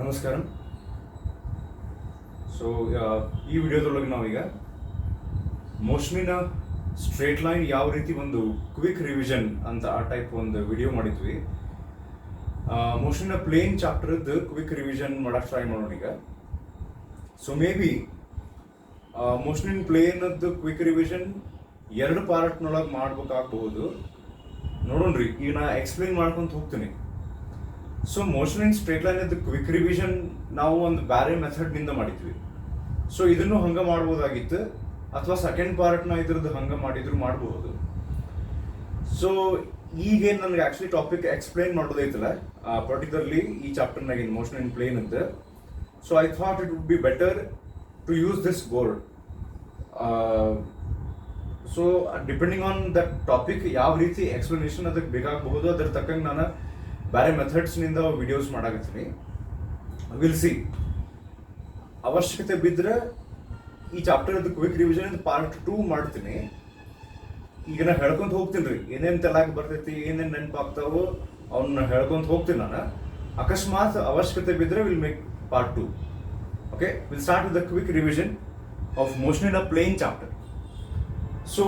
ನಮಸ್ಕಾರ. ಸೊ ಈ ವಿಡಿಯೋದೊಳಗೆ ನಾವೀಗ ಮೋಷನಿನ ಸ್ಟ್ರೇಟ್ ಲೈನ್ ಯಾವ ರೀತಿ ಒಂದು ಕ್ವಿಕ್ ರಿವಿಷನ್ ಅಂತ ಆ ಟೈಪ್ ಒಂದು ವಿಡಿಯೋ ಮಾಡಿದ್ವಿ. ಮೋಷನಿನ ಪ್ಲೇನ್ ಚಾಪ್ಟರ್ದು ಕ್ವಿಕ್ ರಿವಿಷನ್ ಮಾಡಕ್ಕೆ ಟ್ರೈ ಮಾಡೋಣ ಈಗ. ಸೊ ಮೇ ಬಿ ಮೋಷನಿನ ಪ್ಲೇನದ್ದು ಕ್ವಿಕ್ ರಿವಿಷನ್ 2 ಪಾರ್ಟ್ನೊಳಗೆ ಮಾಡ್ಬೇಕಾಗಬಹುದು. ನೋಡೋಣ್ರಿ, ಈಗ ನಾ ಎಕ್ಸ್ಪ್ಲೇನ್ ಮಾಡ್ಕೊಂತ ಹೋಗ್ತೀನಿ. So motion in straight line ಇದ್ದು ಕ್ವಿಕ್ ರಿವಿಷನ್ ನಾವು ಒಂದು ಬೇರೆ ಮೆಥಡ್ನಿಂದ ಮಾಡಿದ್ವಿ. ಸೊ ಇದನ್ನು ಹಂಗೆ ಮಾಡ್ಬೋದಾಗಿತ್ತು, ಅಥವಾ ಸೆಕೆಂಡ್ ಪಾರ್ಟ್ನ ಇದ್ರದ್ದು ಹಂಗೆ ಮಾಡಿದ್ರು ಮಾಡಬಹುದು. ಸೊ ಈಗೇನು ನನಗೆ ಆ್ಯಕ್ಚುಲಿ ಟಾಪಿಕ್ ಎಕ್ಸ್ಪ್ಲೇನ್ ಮಾಡೋದೈತಲ್ಲ, ಪರ್ಟಿಕ್ಯುಲರ್ಲಿ ಈ ಚಾಪ್ಟರ್ನಾಗಿನ ಮೋಷನ್ ಇನ್ ಪ್ಲೇನ್ ಅಂತ. So I thought it would be better to use this board. So depending on that topic ಯಾವ ರೀತಿ ಎಕ್ಸ್ಪ್ಲನೇಷನ್ ಅದಕ್ಕೆ ಬೇಕಾಗಬಹುದು, ಅದ್ರ ತಕ್ಕಂಗೆ ನಾನು ಬೇರೆ ಮೆಥಡ್ಸ್ನಿಂದ ವಿಡಿಯೋಸ್ ಮಾಡಾಕತ್ತೀನಿ. Will see. ಅವಶ್ಯಕತೆ ಬಿದ್ದರೆ ಈ ಚಾಪ್ಟರ್ ಕ್ವಿಕ್ ರಿವಿಷನ್ ಪಾರ್ಟ್ 2 ಮಾಡ್ತೀನಿ. ಈಗ ನಾ ಹೇಳ್ಕೊಂತ ಹೋಗ್ತೀನಿ ರೀ, ಏನೇನು ತೆಲಾಕ್ ಬರ್ತೈತಿ, ಏನೇನು ನೆನಪಾಗ್ತಾವೋ ಅವನ್ನ ಹೇಳ್ಕೊಂತ ಹೋಗ್ತೀನಿ ನಾನು. ಅಕಸ್ಮಾತ್ ಅವಶ್ಯಕತೆ ಬಿದ್ದರೆ will make part 2. Okay, will start with the quick revision of motion in a plane chapter. So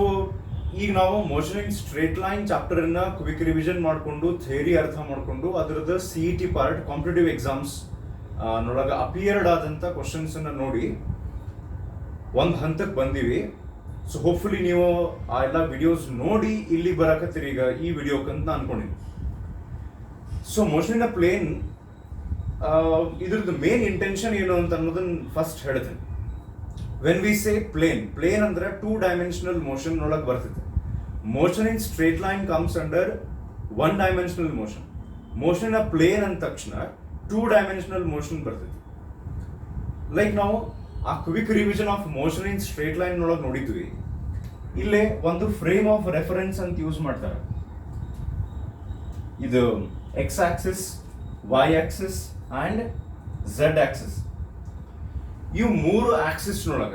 ಈಗ ನಾವು ಮೋಷನ್ ಇನ್ ಸ್ಟ್ರೇಟ್ ಲೈನ್ ಚಾಪ್ಟರ್ನ ಕ್ವಿಕ್ ರಿವಿಷನ್ ಮಾಡಿಕೊಂಡು ಥಿಯರಿ ಅರ್ಥ ಮಾಡಿಕೊಂಡು ಅದರದ್ದು CET ಪಾರ್ಟ್ ಕಾಂಪಿಟೇಟಿವ್ ಎಕ್ಸಾಮ್ಸ್ ನೊಳಗೆ ಅಪಿಯರ್ಡ್ ಆದಂಥ ಕ್ವಶನ್ಸನ್ನು ನೋಡಿ ಒಂದು ಹಂತಕ್ಕೆ ಬಂದೀವಿ. ಸೊ ಹೋಪ್ಫುಲಿ ನೀವು ಆ ಎಲ್ಲ ವಿಡಿಯೋಸ್ ನೋಡಿ ಇಲ್ಲಿ ಬರಕತ್ತೀರಿ ಈಗ ಈ ವಿಡಿಯೋಕ್ಕಂತ ನಾನು ಅನ್ಕೊಂಡಿನಿ. So motion in a plane ಇದ್ರದ್ದು ಮೇನ್ ಇಂಟೆನ್ಷನ್ ಏನು ಅಂತ ಅನ್ನೋದನ್ನ ಫಸ್ಟ್ ಹೇಳ್ತೀನಿ. ವೆನ್ ವಿ ಸೇ ಪ್ಲೇನ್ ಅಂದ್ರೆ 2 ಡೈಮೆನ್ಷನಲ್ ಮೋಷನ್ ಒಳಗೆ ಬರ್ತೈತೆ. Motion in straight line comes under 1 dimensional motion. Motion a plane ಅಂದ ತಕ್ಷಣ 2 ಡೈಮೆನ್ಷನಲ್ ಮೋಷನ್ ಬರ್ತೈತಿ. ಲೈಕ್ ನಾವು ಆ quick revision of motion in straight line ಒಳಗೆ ನೋಡಿದ್ವಿ. ಇಲ್ಲೇ ಒಂದು ಫ್ರೇಮ್ ಆಫ್ ರೆಫರೆನ್ಸ್ ಅಂತ ಯೂಸ್ ಮಾಡ್ತಾರೆ. ಇದು X axis, Y axis and Z axis. ಇವು 3 ಆಕ್ಸಿಸ್ನೊಳಗ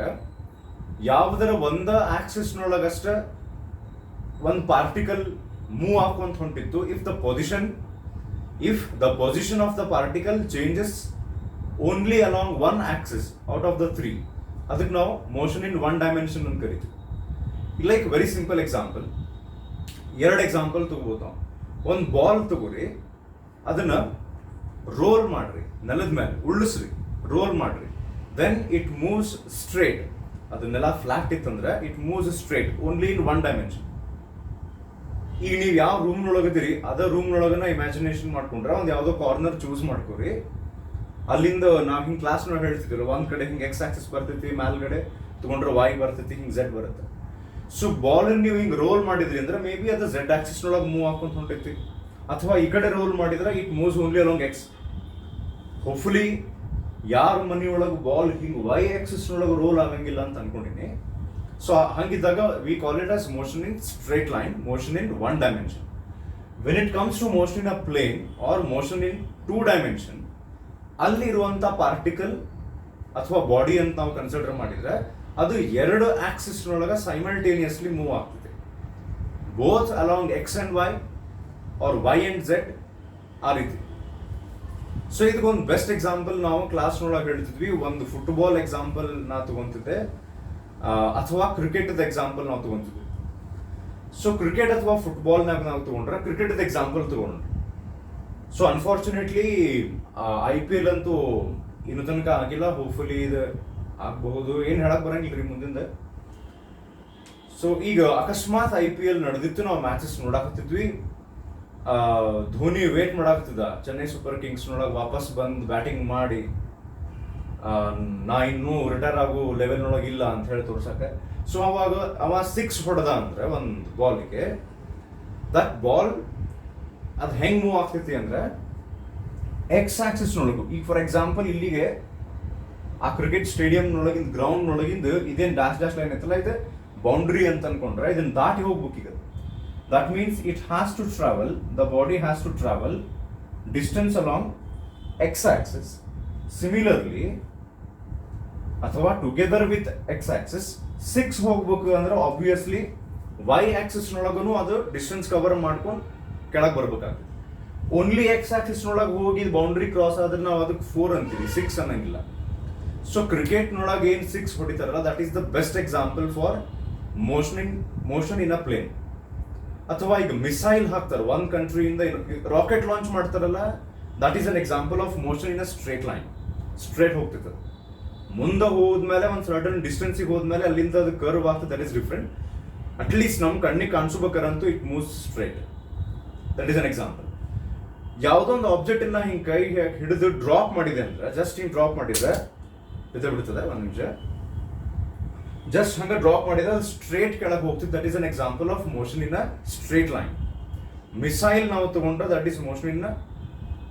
ಯಾವುದರ ಒಂದು ಆಕ್ಸಿಸ್ನೊಳಗಷ್ಟ ಒಂದು ಪಾರ್ಟಿಕಲ್ ಮೂವ್ ಹಾಕೊಂತ ಹೊಂಟಿತ್ತು. If the position of the particle changes only along 1 Axis out of the 3, ಅದಕ್ಕೆ ನಾವು ಮೋಷನ್ ಇನ್ 1 ಡೈಮೆನ್ಷನ್ ಅಂತ ಕರಿತೀವಿ. Like very simple example, 2 example ತಗೋಬೋದು ನಾವು. ಒಂದು ಬಾಲ್ ತಗೋರಿ, ಅದನ್ನ ರೋಲ್ ಮಾಡ್ರಿ, ನೆಲದ ಮೇಲೆ ಉರುಳಿಸ್ರಿ, ರೋಲ್ ಮಾಡ್ರಿ. Then it moves straight. ಅದನ್ನೆಲ್ಲ ಫ್ಲಾಟ್ ಇತ್ತಂದ್ರೆ it moves straight only in 1 dimension. ಈಗ ನೀವು ಯಾವ ರೂಮ್ನೊಳಗದಿರಿ ಅದ ರೂಮ್ನೊಳಗನ ಇಮ್ಯಾಜಿನೇಷನ್ ಮಾಡ್ಕೊಂಡ್ರೆ ಒಂದು ಯಾವುದೋ ಕಾರ್ನರ್ ಚೂಸ್ ಮಾಡ್ಕೋರಿ. ಅಲ್ಲಿಂದ ನಾವು ಹಿಂಗೆ ಕ್ಲಾಸ್ನೊಳಗೆ ಹೇಳ್ತಿದ್ರು, ಒಂದ್ ಕಡೆ ಹಿಂಗೆ ಎಕ್ಸ್ ಆಕ್ಸಿಸ್ ಬರ್ತೈತಿ, ಮೇಲ್ಗಡೆ ತಗೊಂಡ್ರೆ ವೈ ಬರ್ತೈತಿ, ಹಿಂಗೆ ಝೆಡ್ ಬರುತ್ತೆ. ಸೊ ಬಾಲ್ ನೀವು ಹಿಂಗೆ ರೋಲ್ ಮಾಡಿದ್ರಿ ಅಂದ್ರೆ ಮೇ ಬಿ ಅದು ಝೆಡ್ ಆಕ್ಸಿಸ್ನೊಳಗೆ ಮೂವ್ ಹಾಕೊಂತ ಹೊಂಟೈತಿ, ಅಥವಾ ಈ ಕಡೆ ರೋಲ್ ಮಾಡಿದ್ರೆ it moves only along X. Hopefully ಯಾರ ಮನೆಯೊಳಗೆ ಬಾಲ್ ಹಿಂಗೆ ವೈ ಆಕ್ಸಿಸ್ನೊಳಗೆ ರೋಲ್ ಆಗಂಗಿಲ್ಲ ಅಂತ ಅನ್ಕೊಂಡಿನಿ. ಸೊ ಹಂಗಿದ್ದಾಗ we call it as motion in straight line, motion in 1 dimension. When it comes to motion in a plane or motion in 2 dimension, ಅಲ್ಲಿ ಇರುವಂತ ಪಾರ್ಟಿಕಲ್ ಅಥವಾ ಬಾಡಿ ಅಂತ ನಾವು ಕನ್ಸಿಡರ್ ಮಾಡಿದ್ರೆ ಅದು 2 ಆಕ್ಸಿಸ್ನೊಳಗೆ ಸೈಮಲ್ಟೇನಿಯಸ್ಲಿ ಮೂವ್ ಆಗ್ತದೆ, both along X and Y or Y and Z, ಆ ರೀತಿ. ಸೊ ಇದಕ್ಕೊಂದು ಬೆಸ್ಟ್ ಎಕ್ಸಾಂಪಲ್ ನಾವು ಕ್ಲಾಸ್ನೊಳಗೆ ಹೇಳ್ತಿದ್ವಿ. ಒಂದು ಫುಟ್ಬಾಲ್ ಎಕ್ಸಾಂಪಲ್ ನಾ ತಗೊಂತಿದ್ದೆ, ಅಥವಾ ಕ್ರಿಕೆಟ್ ಎಕ್ಸಾಂಪಲ್ ನಾವು ತಗೊಂತಿದ್ವಿ. ಸೊ ಕ್ರಿಕೆಟ್ ಅಥವಾ ಫುಟ್ಬಾಲ್ನಾಗ ನಾವು ತಗೊಂಡ್ರೆ ಕ್ರಿಕೆಟ್ ಎಕ್ಸಾಂಪಲ್ ತಗೊಂಡ್ರೆ, ಸೊ ಅನ್ಫಾರ್ಚುನೇಟ್ಲಿ IPL ಅಂತೂ ಇನ್ನು ತನಕ ಆಗಿಲ್ಲ. ಹೋಪ್ಫುಲಿ ಇದು ಆಗಬಹುದು, ಏನು ಹೇಳಕ್ ಬರಂಗಿಲ್ಲ ರೀ ಮುಂದಿಂದ. ಸೊ ಈಗ ಅಕಸ್ಮಾತ್ IPL ನಡೆದಿತ್ತು, ನಾವು ಮ್ಯಾಚಸ್ ನೋಡಾಕತ್ತಿದ್ವಿ. ಧೋನಿ ವೇಟ್ ಮಾಡಾಕತ್ತಿದ್ದ ಚೆನ್ನೈ ಸೂಪರ್ ಕಿಂಗ್ಸ್ನೊಳಗೆ ವಾಪಸ್ ಬಂದು ಬ್ಯಾಟಿಂಗ್ ಮಾಡಿ ನಾ ಇನ್ನೂ ರಿಟೈರ್ ಆಗೋ ಲೆವೆಲ್ನೊಳಗೆ ಇಲ್ಲ ಅಂತ ಹೇಳಿ ತೋರ್ಸಕ್ಕೆ. ಸೊ ಅವಾಗ ಅವ 6 ಹೊಡೆದ ಅಂದ್ರೆ ಒಂದು ಬಾಲಿಗೆ, ದಟ್ ಬಾಲ್ ಅದು ಹೆಂಗೆ ಮೂವ್ ಆಗ್ತೈತಿ ಅಂದ್ರೆ ಎಕ್ಸ್ ಆಕ್ಸಿಸ್ನೊಳಗು. ಈಗ ಫಾರ್ ಎಕ್ಸಾಂಪಲ್ ಇಲ್ಲಿಗೆ ಆ ಕ್ರಿಕೆಟ್ ಸ್ಟೇಡಿಯಂನೊಳಗಿಂದ ಗ್ರೌಂಡ್ನೊಳಗಿಂದ ಇದೇನು ಡ್ಯಾಶ್ ಲೈನ್ ಐತಲ್ಲ, ಇದು ಬೌಂಡ್ರಿ ಅಂತ ಅನ್ಕೊಂಡ್ರೆ ಇದನ್ನ ದಾಟಿ ಹೋಗ್ಬೇಕು. ಈಗ that means the body has to travel distance along x-axis. Similarly, ಅಥವಾ together with x-axis 6 ಹೋಗ್ಬೇಕು ಅಂದ್ರೆ obviously y-axis ನೊಳಗೂ ಅದು ಡಿಸ್ಟೆನ್ಸ್ ಕವರ್ ಮಾಡ್ಕೊಂಡು ಕೆಳಗೆ ಬರ್ಬೇಕಾಗ್ತದೆ. ಓನ್ಲಿ ಎಕ್ಸ್ ಆಕ್ಸಿಸ್ನೊಳಗೆ ಹೋಗಿ ಬೌಂಡ್ರಿ ಕ್ರಾಸ್ ಆದ್ರೆ ನಾವು ಅದಕ್ಕೆ 4 ಅಂತೀವಿ, 6 ಅನ್ನಂಗಿಲ್ಲ. ಸೊ ಕ್ರಿಕೆಟ್ನೊಳಗೆ ಏನು 6 ಹೊಡಿತಾರಲ್ಲ, that is the best example for motion in a plane. ಅಥವಾ ಈಗ ಮಿಸೈಲ್ ಹಾಕ್ತಾರೆ ಒಂದು ಕಂಟ್ರಿಯಿಂದ, ರಾಕೆಟ್ ಲಾಂಚ್ ಮಾಡ್ತಾರಲ್ಲ, that is an example of motion in a straight line. Straight ಹೋಗ್ತಿರ್ತದೆ. ಮುಂದೆ ಹೋದ್ಮೇಲೆ ಒಂದು ಸರ್ಟನ್ ಡಿಸ್ಟೆನ್ಸಿಗೆ ಹೋದ್ಮೇಲೆ ಅಲ್ಲಿಂದ ಅದು ಕರ್ವ್ ಆಗ್ತದೆ, ದಟ್ ಇಸ್ ಡಿಫ್ರೆಂಟ್. ಅಟ್ಲೀಸ್ಟ್ ನಮ್ಮ ಕಣ್ಣಿಗೆ ಕಾಣಿಸ್ಬೇಕಾರಂತೂ it moves straight. That is an example. ಯಾವುದೊಂದು ಆಬ್ಜೆಕ್ಟ್ ಅನ್ನ ಹಿಂಗೆ ಕೈ ಹಿಡಿದು ಡ್ರಾಪ್ ಮಾಡಿದೆ ಅಂದ್ರೆ, ಜಸ್ಟ್ ಹಿಂಗೆ ಡ್ರಾಪ್ ಮಾಡಿದ್ರೆ ಬಿಡ್ತದೆ, ಒಂದು ನಿಮಿಷ, ಜಸ್ಟ್ ಹಂಗೆ ಡ್ರಾಪ್ ಮಾಡಿದ್ರೆ ಅದು ಸ್ಟ್ರೇಟ್ ಕೆಳಗೆ ಹೋಗ್ತಿದೆ. That is an example of motion in a straight line. Missile ನಾವು ತಗೊಂಡ್ರೆ that is motion in a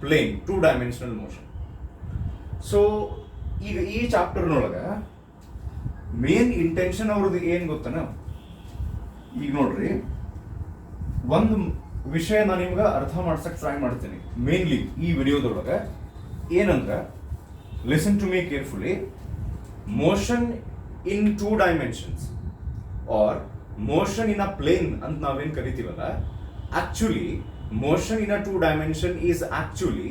plane, 2 dimensional motion. So ಈಗ ಈ ಚಾಪ್ಟರ್ನೊಳಗೆ ಮೇನ್ ಇಂಟೆನ್ಷನ್ ಅವ್ರದ್ದು ಏನು ಗೊತ್ತನ, ಈಗ ನೋಡ್ರಿ, ಒಂದು ವಿಷಯ ನಾನು ನಿಮ್ಗೆ ಅರ್ಥ ಮಾಡ್ಸಕ್ ಟ್ರೈ ಮಾಡ್ತೀನಿ ಮೇನ್ಲಿ ಈ ವಿಡಿಯೋದೊಳಗೆ. ಏನಂದ್ರೆ, listen to me carefully. Motion in 2 dimensions or motion in a plane ಅಂತ ನಾವೇನು ಕರಿತೀವಲ್ಲ, actually motion in a 2 dimension is actually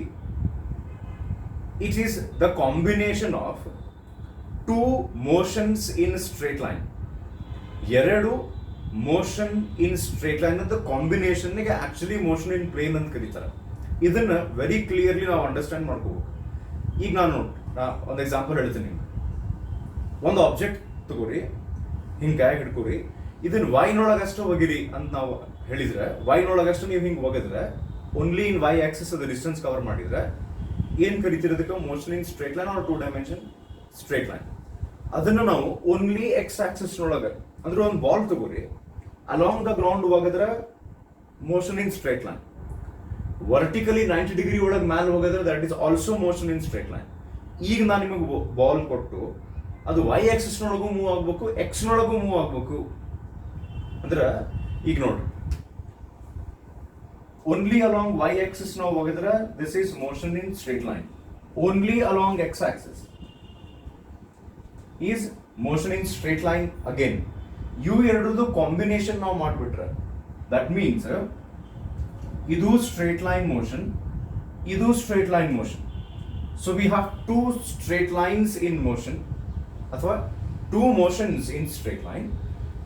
it is the combination of 2 motions in straight line. ಎರಡು ಮೋಷನ್ ಇನ್ ಸ್ಟ್ರೇಟ್ ಲೈನ್ ಅಂತ combination ಗೆ actually motion in plane ಅಂತ ಕರೀತಾರೆ. ಇದನ್ನ very clearly ನಾವು ಅಂಡರ್ಸ್ಟ್ಯಾಂಡ್ ಮಾಡ್ಕೋಬೇಕು. ಈಗ ನಾನು ಒಂದು ಎಕ್ಸಾಂಪಲ್ ಹೇಳ್ತೀನಿ ನಿಮ್ಗೆ. ಒಂದು ಆಬ್ಜೆಕ್ಟ್ ತಗೋರಿ, ಹಿಂಗೆ ಕೈ ಹಿಡ್ಕೋರಿ, ಇದನ್ನ ವೈನೊಳಗಷ್ಟು ಒಗಿರಿ ಅಂತ ನಾವು ಹೇಳಿದ್ರೆ, ವೈನೊಳಗಷ್ಟು ನೀವು ಹಿಂಗೆ ಒಗೆದ್ರೆ, ಓನ್ಲಿ ಇನ್ ವೈ ಆಕ್ಸಿಸ್ ಅದು ಡಿಸ್ಟೆನ್ಸ್ ಕವರ್ ಮಾಡಿದ್ರೆ ಏನ್ ಕರಿತಿರೋದಕ್ಕೆ motion in straight line or 2 dimension straight line. ಅದನ್ನು ನಾವು ಓನ್ಲಿ ಎಕ್ಸ್ ಆಕ್ಸಿಸ್ ನೊಳಗೆ, ಅಂದ್ರೆ ಒಂದು ಬಾಲ್ ತಗೋರಿ, ಅಲಾಂಗ್ ದ ಗ್ರೌಂಡ್ ಹೋಗಿದ್ರೆ motion in straight line. Vertically 90 degree ಒಳಗೆ ಮ್ಯಾಲೆ ಹೋಗಿದ್ರೆ that is also motion in straight line. ಈಗ ನಾನು ನಿಮಗೆ ಬಾಲ್ ಕೊಟ್ಟು ಅದು ವೈ ಆಕ್ಸಿಸ್ ನೊಳಗೂ ಮೂವ್ ಆಗ್ಬೇಕು, ಎಕ್ಸ್ ನೊಳಗೂ ಮೂವ್ ಆಗ್ಬೇಕು. ಅಂದ್ರೆ ಈಗ ನೋಡ್ರಿ, only along y axis ನಾವು ಹೋಗಿದ್ರೆ this is motion in straight line. Only along x axis is motion in straight line again. ಇವು ಎರಡರದು ಕಾಂಬಿನೇಷನ್ ನಾವು ಮಾಡಿಬಿಟ್ರೆ that means ಇದು straight line motion, ಇದು straight line motion. So we have 2 straight lines in motion ಅಥವಾ 2 motions in straight line.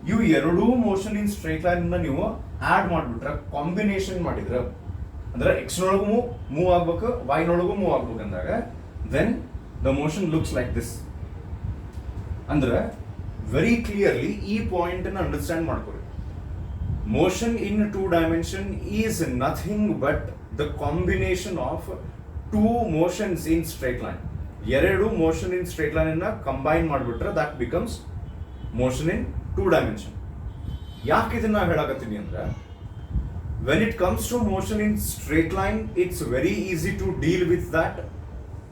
ಇವು ಎರಡೂ motion in straight line ನೀವು add ಮಾಡಿಬಿಟ್ರೆ, ಕಾಂಬಿನೇಷನ್ ಮಾಡಿದ್ರೆ, ಅಂದ್ರೆ ಎಕ್ಸ್ ನೊಳಗೂ ಮೂವ್ ಆಗ್ಬೇಕು, ವೈ ನೊಳಗೂ ಮೂವ್ ಆಗ್ಬೇಕು ಅಂದಾಗ then the motion looks like this. ಅಂದ್ರೆ ವೆರಿ ಕ್ಲಿಯರ್ಲಿ ಈ ಪಾಯಿಂಟ್ ಅನ್ನು ಅಂಡರ್ಸ್ಟ್ಯಾಂಡ್ ಮಾಡ್ಕೊಳ್ಳಿ. Motion in 2 dimension is nothing but the combination of 2 motions in straight line. ಎರಡು ಮೋಷನ್ ಇನ್ ಸ್ಟ್ರೇಟ್ ಲೈನ್ ಅನ್ನ ಕಂಬೈನ್ ಮಾಡಿಬಿಟ್ರೆ that becomes motion in 2 dimension. ಯಾಕೆ ಇದನ್ನ ಹೇಳಕತ್ತೀನಿ ಅಂದ್ರೆ, when it comes to motion in straight line it's very easy to deal with that.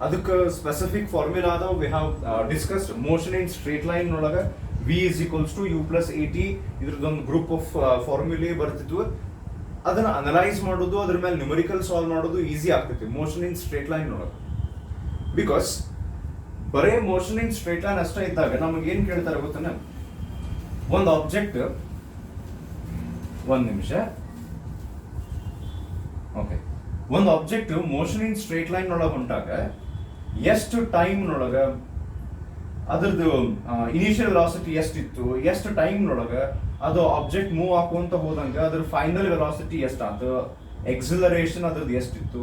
ಅದಕ್ಕೆ specific formula ಅದಾವ. We have discussed motion in straight line ಒಳಗೆ v is equals to u plus at, ಇದ್ರದ್ದೊಂದು group of formulae ಬರ್ತಿದ್ವು. ಅದನ್ನ analyse ಮಾಡೋದು, ಅದ್ರ ಮೇಲೆ numerical solve ಮಾಡೋದು ಈಸಿ ಆಗ್ತೈತಿ ಮೋಷನ್ ಇನ್ ಸ್ಟ್ರೇಟ್ ಲೈನ್ ಒಳಗೆ. ಬಿಕಾಸ್ ಬರೇ ಮೋಷನ್ ಇನ್ ಸ್ಟ್ರೇಟ್ ಲೈನ್ ಅಷ್ಟೇ ಇದ್ದಾಗ ನಮಗೆ ಏನ್ ಕೇಳ್ತಾರೆ ಗೊತ್ತೇನ, ಒಂದು ಆಬ್ಜೆಕ್ಟ್, ಒಂದು ನಿಮಿಷ, ಓಕೆ, ಒಂದು object motion in straight line ಒಳಗೆ ಹೊಂಟಾಗ ಎಷ್ಟು ಟೈಮ್ ನೊಳಗ ಅದ್ರದ್ದು ಇನಿಷಿಯಲ್ ವೆಲಾಸಿಟಿ ಎಷ್ಟಿತ್ತು, ಎಷ್ಟು ಟೈಮ್ ನೊಳಗ ಅದು ಆಬ್ಜೆಕ್ಟ್ ಮೂವ್ ಹಾಕುವಂತ ಹೋದಂಗ ಅದ್ರ ಫೈನಲ್ ವೆಲಾಸಿಟಿ ಎಷ್ಟಾಯ್ತು, ಎಕ್ಸಿಲರೇಷನ್ ಅದ್ರದ್ದು ಎಷ್ಟಿತ್ತು,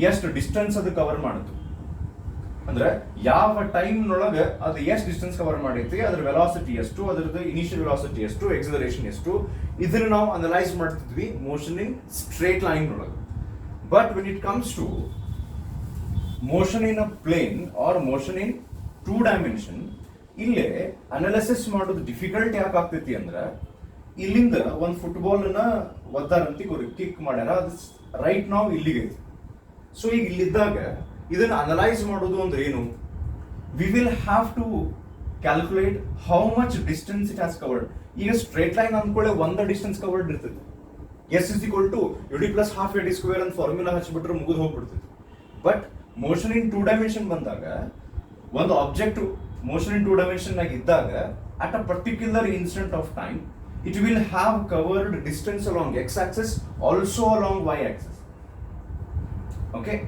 ಎಷ್ಟು ಡಿಸ್ಟೆನ್ಸ್ ಅದು ಕವರ್ ಮಾಡಿತು, ಅಂದ್ರೆ ಯಾವ ಟೈಮ್ ನೊಳಗ ಅದು ಎಷ್ಟು ಡಿಸ್ಟೆನ್ಸ್ ಕವರ್ ಮಾಡೈತಿ, ಅದ್ರ ವೆಲಾಸಿಟಿ ಎಷ್ಟು, ಅದ್ರದ್ದು ಇನಿಷಿಯಲ್ ವೆಲಾಸಿಟಿ ಎಷ್ಟು, ಎಕ್ಸಿಲರೇಷನ್ ಎಷ್ಟು, ಇದನ್ನ ನಾವು ಅನಲೈಸ್ ಮಾಡ್ತಿದ್ವಿ ಮೋಷನ್ ಇನ್ ಸ್ಟ್ರೇಟ್ ಲೈನ್ ಒಳಗೆ. But when it comes to motion in a plane or motion in 2 dimension, ಇಲ್ಲೇ ಅನಾಲಿಸಿಸ್ ಮಾಡೋದು ಡಿಫಿಕಲ್ಟ್ ಯಾಕೆ ಆಗ್ತೈತಿ ಅಂದ್ರೆ, ಇಲ್ಲಿಂದ ಒಂದು ಫುಟ್ಬಾಲ್ ಅನ್ನ ಒದ್ದಾರಂತಿ ಕಿಕ್ ಮಾಡ್ಯಾರ, ಅದು ರೈಟ್ ನಾವು ಇಲ್ಲಿಗೆ ಐತಿ. ಸೊ ಈಗ ಇಲ್ಲಿದ್ದಾಗ ಇದನ್ನ ಅನಲೈಸ್ ಮಾಡೋದು ಅಂದ್ರೆ ಏನು, we will have to calculate how much distance it has covered. ಈಗ ಸ್ಟ್ರೇಟ್ ಲೈನ್ ಅಂದ್ಕೊಳ್ಳೆ ಒಂದು ಡಿಸ್ಟೆನ್ಸ್ ಕವರ್ಡ್ ಇರ್ತದೆ, S is equal to UD plus half AD square ಅಂತ ಫಾರ್ಮುಲಾ ಹಚ್ಚಿಬಿಟ್ರೆ ಮುಗಿದು ಹೋಗ್ಬಿಡ್ತೈತಿ. ಬಟ್ ಮೋಷನ್ ಇನ್ 2 ಡೈಮೆನ್ಷನ್ ಬಂದಾಗ, ಒಂದು ಆಬ್ಜೆಕ್ಟ್ ಮೋಷನ್ ಇನ್ 2 ಡೈಮೆನ್ಷನ್ ನಾಗ ಇದ್ದಾಗ at a particular instant of time it will have covered distance along X axis, also along Y axis. Okay,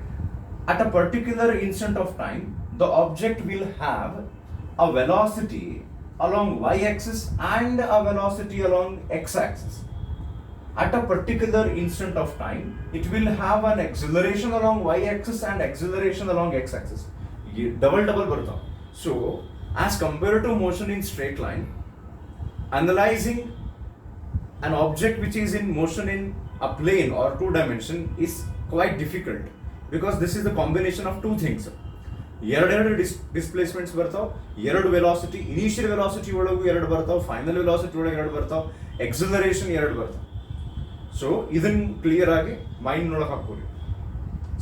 at a particular instant of time the object will have a velocity along y-axis and a velocity along x-axis. At a particular instant of time it will have an acceleration along y-axis and acceleration along x-axis. Double ಬರ್ತಾವ. So as compared to motion in straight line, analyzing an object which is in motion in a plane or two dimension is quite difficult because this is the combination of two things. ಎರಡು ಡಿಸ್ಪ್ಲೇಸ್ಮೆಂಟ್ಸ್ ಬರ್ತಾವ, ಎರಡು velocity, initial velocity ಒಳಗೂ ಎರಡು ಬರ್ತಾವ, final velocity ಒಳಗೆ ಎರಡು ಬರ್ತಾವ, acceleration ಎರಡು ಬರ್ತಾವ. ಸೊ ಇದನ್ನ ಕ್ಲಿಯರ್ ಆಗಿ ಮೈಂಡ್ ಒಳಗೆ ಹಾಕೋರಿ.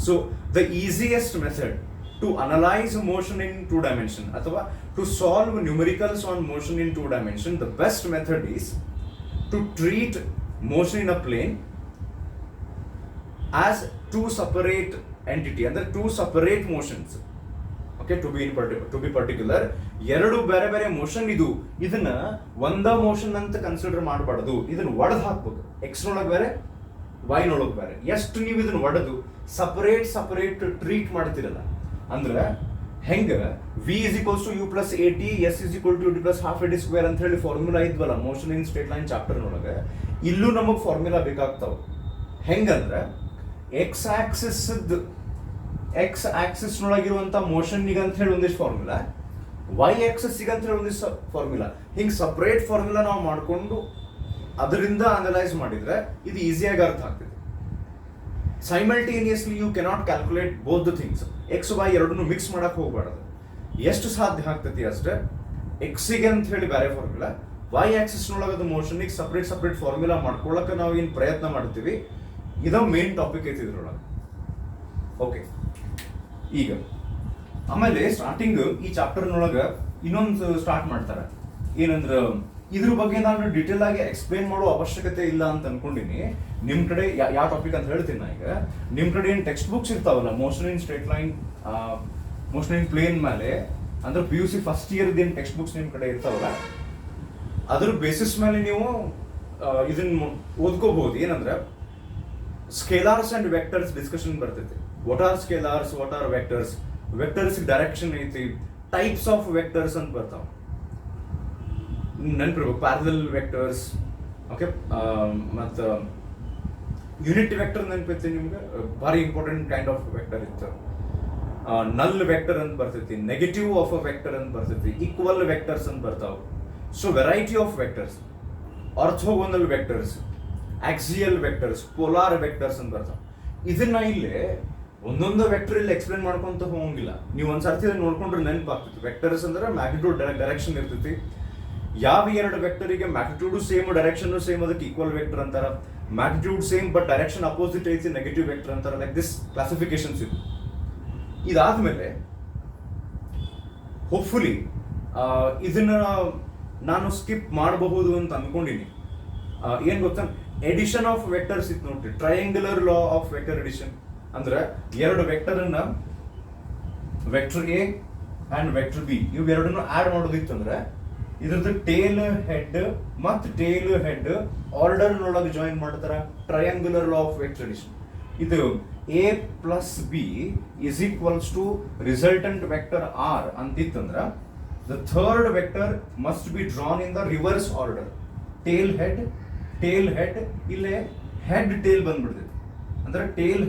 So the easiest method to analyse motion in two dimension ಅಥವಾ to solve numericals on motion in two dimension, the best method is to treat motion in a plane as two separate entity, ಅಂದ್ರೆ two separate motions. To be particular, ಎರಡು ಬೇರೆ ಬೇರೆ motion ಇದನ್ನ ಒಂದ motion ಅಂತ consider ಮಾಡಬಾರ್ದು. ಇದನ್ನ ಒಡೆದು ಹಾಕ್ಬೋದು, ಎಕ್ಸ್ ನೊಳಗೆ ಬೇರೆ ವೈ ನೊಳಗೆ ಬೇರೆ. ಎಷ್ಟು ನೀವು ಇದನ್ನ ಒಡೆದು ಸಪರೇಟ್ ಟ್ರೀಟ್ ಮಾಡ್ತಿರಲ್ಲ, ಅಂದ್ರೆ ಹೆಂಗ V is equals to you plus A T, S is equal to U T plus half A T square ಅಂತ ಹೇಳಿ ಫಾರ್ಮುಲಾ ಇದ್ವಲ್ಲ motion in straight line chapter ನೊಳಗೆ, ಇಲ್ಲೂ ನಮಗ್ ಫಾರ್ಮುಲಾ ಬೇಕಾಗ್ತಾವ. ಹೆಂಗಂದ್ರೆ ಎಕ್ಸ್ ಆಕ್ಸಿಸ್ ನೊಳಗಿರುವಂತ ಮೋಷನ್ ಅಂತ ಹೇಳಿ ಒಂದಿಷ್ಟು ಫಾರ್ಮುಲಾ, ವೈ ಆಕ್ಸಿಸ್ ಅಂತ ಹೇಳಿ ಒಂದಿಷ್ಟು ಫಾರ್ಮುಲಾ, ಹಿಂಗ್ ಸಪರೇಟ್ ಫಾರ್ಮುಲಾ ನಾವು ಮಾಡ್ಕೊಂಡು ಅದರಿಂದ ಅನಲೈಸ್ ಮಾಡಿದ್ರೆ ಇದು ಈಸಿಯಾಗಿ ಅರ್ಥ ಆಗ್ತದೆ. Simultaneously you cannot calculate both the things. X Y ಎರಡನ್ನು ಮಿಕ್ಸ್ ಮಾಡಕ್ ಹೋಗ್ಬಾರ್ದು. ಎಷ್ಟು ಸಾಧ್ಯ ಆಗ್ತೈತಿ ಅಷ್ಟೇ ಎಕ್ಸಿಗೆ ಅಂತ ಹೇಳಿ ಬೇರೆ ಫಾರ್ಮುಲಾ, ವೈ ಆಕ್ಸಿಸ್ ನೊಳಗದ ಮೋಷನ್ಗೆ ಸಪರೇಟ್ ಫಾರ್ಮುಲಾ ಮಾಡ್ಕೊಳ್ಳಕ್ಕೆ ನಾವು ಏನು ಪ್ರಯತ್ನ ಮಾಡ್ತೀವಿ, ಇದ ಮೇನ್ ಟಾಪಿಕ್ ಐತಿ ಇದ್ರೊಳಗೆ. ಓಕೆ, ಈಗ ಆಮೇಲೆ ಸ್ಟಾರ್ಟಿಂಗ್ ಈ ಚಾಪ್ಟರ್ನೊಳಗ ಇನ್ನೊಂದು ಸ್ಟಾರ್ಟ್ ಮಾಡ್ತಾರೆ. ಏನಂದ್ರ ಇದ್ರ ಬಗ್ಗೆ ನಾನು ಡಿಟೇಲ್ ಆಗಿ ಎಕ್ಸ್ಪ್ಲೇನ್ ಮಾಡೋ ಅವಶ್ಯಕತೆ ಇಲ್ಲ ಅಂತ ಅನ್ಕೊಂಡಿನಿ. ನಿಮ್ ಕಡೆ ಯಾವ ಟಾಪಿಕ್ ಅಂತ ಹೇಳ್ತೀನಿ ನಾ ಈಗ. ನಿಮ್ ಕಡೆ ಏನ್ ಟೆಕ್ಸ್ಟ್ ಬುಕ್ಸ್ ಇರ್ತಾವಲ್ಲ motion in straight line, motion in plane ಮೇಲೆ, ಅಂದ್ರೆ PUC ಫಸ್ಟ್ ಇಯರ್ ಏನ್ ಟೆಕ್ಸ್ಟ್ ಬುಕ್ಸ್ ನಿಮ್ ಕಡೆ ಇರ್ತಾವಲ್ಲ ಅದ್ರ ಬೇಸಿಸ್ ಮೇಲೆ ನೀವು ಇದನ್ನ ಓದ್ಕೋಬಹುದು. ಏನಂದ್ರೆ ಸ್ಕೇಲಾರ್ಸ್ ಅಂಡ್ ವೆಕ್ಟರ್ಸ್ ಡಿಸ್ಕಷನ್ ಬರ್ತೈತಿ. What are scalars, what are vectors, vectors direction ಐತಿ, ಟೈಪ್ಸ್ ಆಫ್ ವೆಕ್ಟರ್ಸ್ ಅಂತ ಬರ್ತಾವ. ನೆನಪಿರ್ಬೇಕು ಪ್ಯಾರಲಲ್ ವೆಕ್ಟರ್ಸ್, ಓಕೆ, ಮತ್ತು ಯೂನಿಟ್ ವೆಕ್ಟರ್ ನೆನಪೈತಿ ನಿಮ್ಗೆ, ಭಾರಿ ಇಂಪಾರ್ಟೆಂಟ್ ಕೈಂಡ್ ಆಫ್ ವೆಕ್ಟರ್ ಇತ್ತು. ನಲ್ ವೆಕ್ಟರ್ ಅಂತ ಬರ್ತೈತಿ, ನೆಗೆಟಿವ್ ಆಫ್ ಅ ವೆಕ್ಟರ್ ಅಂತ ಬರ್ತೈತಿ, ಈಕ್ವಲ್ ವೆಕ್ಟರ್ಸ್ ಅಂತ ಬರ್ತಾವ. So variety of vectors, orthogonal vectors, axial vectors, polar vectors ಅಂತ ಬರ್ತಾವ. ಇದನ್ನ ಇಲ್ಲಿ ಒಂದೊಂದು ವೆಕ್ಟರ್ ಇಲ್ಲಿ ಎಕ್ಸ್ಪ್ಲೇನ್ ಮಾಡ್ಕೊಂತ ಹೋಗಂಗಿಲ್ಲ. ನೀವು ಒಂದ್ಸರ್ತಿ ನೋಡ್ಕೊಂಡ್ರೆ ನೆನಪಾಗ್ತೈತಿ. ವೆಕ್ಟರ್ಸ್ ಅಂದ್ರೆ ಮ್ಯಾಗ್ನಿಟ್ಯೂಡ್ ಡೈರೆಕ್ಷನ್ ಇರ್ತೈತಿ. ಯಾವ ಎರಡು ವೆಕ್ಟರಿಗೆ ಮ್ಯಾಗ್ನಿಟ್ಯೂಡ್ ಸೇಮ್ ಡೈರೆಕ್ಷನ್ ಸೇಮ್ ಅದಕ್ಕೆ ಈಕ್ವಲ್ ವೆಕ್ಟರ್ ಅಂತಾರ, magnitude same but direction opposite ಐತಿ ನೆಗೆಟಿವ್ ವೆಕ್ಟರ್ ಅಂತಾರ. ಲೈಕ್ ದಿಸ್ ಕ್ಲಾಸಿಫಿಕೇಶನ್ಸ್ ಇದು. ಇದಾದ್ಮೇಲೆ ಹೋಪ್ಫುಲಿ ಇದನ್ನ ನಾನು ಸ್ಕಿಪ್ ಮಾಡಬಹುದು ಅಂತ ಅನ್ಕೊಂಡಿನಿ. ಏನ್ ಗೊತ್ತಾ, ಎಡಿಷನ್ ಆಫ್ ವೆಕ್ಟರ್ಸ್ ಇತ್ತು ನೋಡ್ರಿ, triangular law of vector addition. ಅಂದ್ರೆ ಎರಡು ವೆಕ್ಟರ್ ಅನ್ನ vector A and vector B ಇವೆರಡನ್ನು ಆಡ್ ಮಾಡೋದಿತ್ತು ಅಂದ್ರೆ ಇದ್ರದ್ದು ಟೇಲ್ ಹೆಡ್ ಮತ್ತು ಟೇಲ್ ಹೆಡ್ ಆರ್ಡರ್ ನೊಳಗೆ ಜಾಯಿನ್ ಮಾಡ್ತಾರ. Triangular law of vector addition. ಇದು A plus B is equals to resultant vector R ಅಂತಿತ್ತಂದ್ರ the third vector must be drawn in the reverse order. Tail head ಇಲ್ಲೇ head tail ಬಂದ್ಬಿಡ್ತೈತಿ. ಅಂದ್ರೆ tail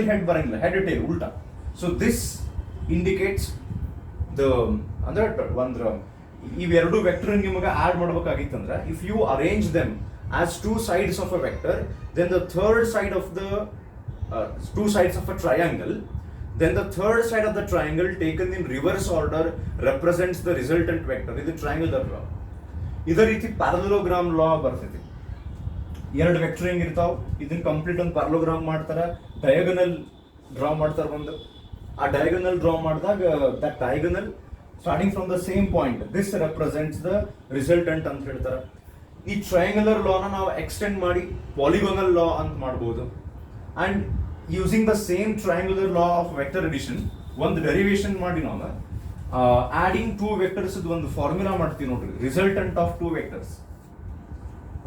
head ಬರಂಗಿಲ್ಲ, head tail ಉಲ್ಟಾ. So this indicates the ಅಂದ್ರೆ ಒಂದ್ರ ಇವೆರಡು vector ನಿಮಗೆ ಆಡ್ ಮಾಡ್ಬೇಕಾಗಿತ್ತಂದ್ರೆ if you arrange them as two sides of a vector, then the third side of the two sides of a triangle, then the third side of the triangle taken in reverse order represents the resultant vector. ಇದು triangular ಲಾ. ಇದೇ ರೀತಿ parallelogram ಲಾ ಬರ್ತೈತಿ. ಎರಡು vector ಹೆಂಗ್ ಇರ್ತಾವ, ಇದನ್ನ complete ಒಂದು parallelogram ಮಾಡ್ತಾರ, ಡಯಾಗನಲ್ ಡ್ರಾ ಮಾಡ್ತಾರ ಒಂದು. ಆ ಡಯಾಗನಲ್ ಡ್ರಾ ಮಾಡಿದಾಗ that diagonal starting from the same point this represents the resultant ಅಂತ ಹೇಳ್ತಾರ. ಈ ಟ್ರಯಾಂಗ್ಯುಲರ್ ಲಾನ ನಾವು ಎಕ್ಸ್ಟೆಂಡ್ ಮಾಡಿ ಪಾಲಿಗೋನಲ್ ಲಾ ಅಂತ ಮಾಡ್ಬೋದು. And using the same triangular law of vector addition, ಒಂದು ಡೆರಿವೇಶನ್ ಮಾಡಿ ನಾವು ಆಡಿಂಗ್ ಟೂ ವೆಕ್ಟರ್ಸ್ ಒಂದು ಫಾರ್ಮುಲಾ ಮಾಡ್ತೀವಿ ನೋಡ್ರಿ, ರಿಸಲ್ಟೆಂಟ್ ಆಫ್ ಟೂ ವೆಕ್ಟರ್ಸ್.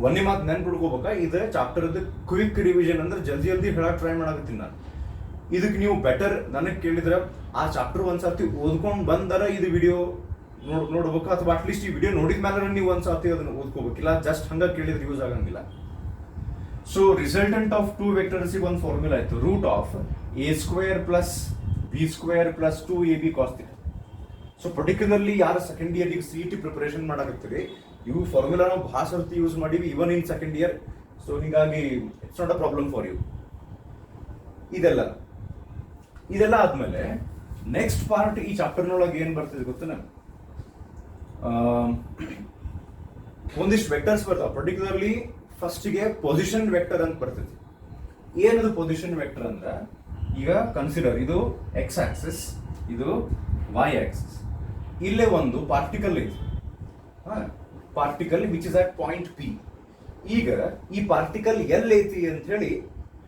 ಒಂದೇ ಮಾತು ನೆನ್ಪಿಡ್ಕೋಬೇಕಾ, ಇದು ಚಾಪ್ಟರ್ ಕ್ವಿಕ್ ರಿವಿಷನ್ ಅಂದ್ರೆ ಜಲ್ದಿ ಹೇಳಕ್ ಟ್ರೈ ಮಾಡಕತ್ತೀನಿ ನಾನು. ಇದಕ್ಕೆ ನೀವು ಬೆಟರ್ ನನಗೆ ಕೇಳಿದ್ರೆ ಆ ಚಾಪ್ಟರ್ ಒಂದ್ಸತಿ ಓದ್ಕೊಂಡು ಬಂದರ ಇದು ವಿಡಿಯೋ ನೋಡ್ಬೇಕು, ಅಥವಾ ಅಟ್ಲೀಸ್ಟ್ ಈ ವಿಡಿಯೋ ನೋಡಿದ ಮೇಲೆ ನೀವು ಒಂದ್ಸತಿ ಅದನ್ನ ಓದ್ಕೋಬೇಕಿಲ್ಲ, ಜಸ್ಟ್ ಹಂಗ ಕೇಳಿದ್ರೆ ಯೂಸ್ ಆಗಂಗಿಲ್ಲ. So resultant of two vectors ಒಂದು ಫಾರ್ಮುಲಾ ಆಯ್ತು, root of a² plus b² plus 2ab cos θ. So particularly ಯಾರು ಸೆಕೆಂಡ್ ಇಯರ್ಗೆ CET ಪ್ರಿಪರೇಷನ್ ಮಾಡಾಕತ್ತೀರಿ, ಇವು ಫಾರ್ಮುಲಾ ನಾವು ಭಾಳ ಸರ್ತಿ ಯೂಸ್ ಮಾಡೀವಿ even in second year. So ಹೀಗಾಗಿ it's not a problem for you. ಇದೆಲ್ಲ ಆದ್ಮೇಲೆ ನೆಕ್ಸ್ಟ್ ಪಾರ್ಟ್ ಈ ಚಾಪ್ಟರ್ನೊಳಗೆ ಏನ್ ಬರ್ತದೆ ಗೊತ್ತೇನ, ಒಂದಿಷ್ಟು ವೆಕ್ಟರ್ಸ್ ಬರ್ತಾವ. ಪರ್ಟಿಕ್ಯುಲರ್ಲಿ ಫಸ್ಟ್ಗೆ ಪೊಸಿಷನ್ ವೆಕ್ಟರ್ ಅಂತ ಬರ್ತದೆ. ಏನದು ಪೊಸಿಷನ್ ವೆಕ್ಟರ್ ಅಂದ್ರೆ, ಈಗ ಕನ್ಸಿಡರ್ ಇದು ಎಕ್ಸ್ ಆಕ್ಸಿಸ್, ಇದು ವೈ ಆಕ್ಸಿಸ್. ಇಲ್ಲೇ ಒಂದು ಪಾರ್ಟಿಕಲ್ ಐತಿ, particle which is at point P. ಈಗ ಈ ಪಾರ್ಟಿಕಲ್ ಎಲ್ಲೈತಿ ಅಂತ ಹೇಳಿ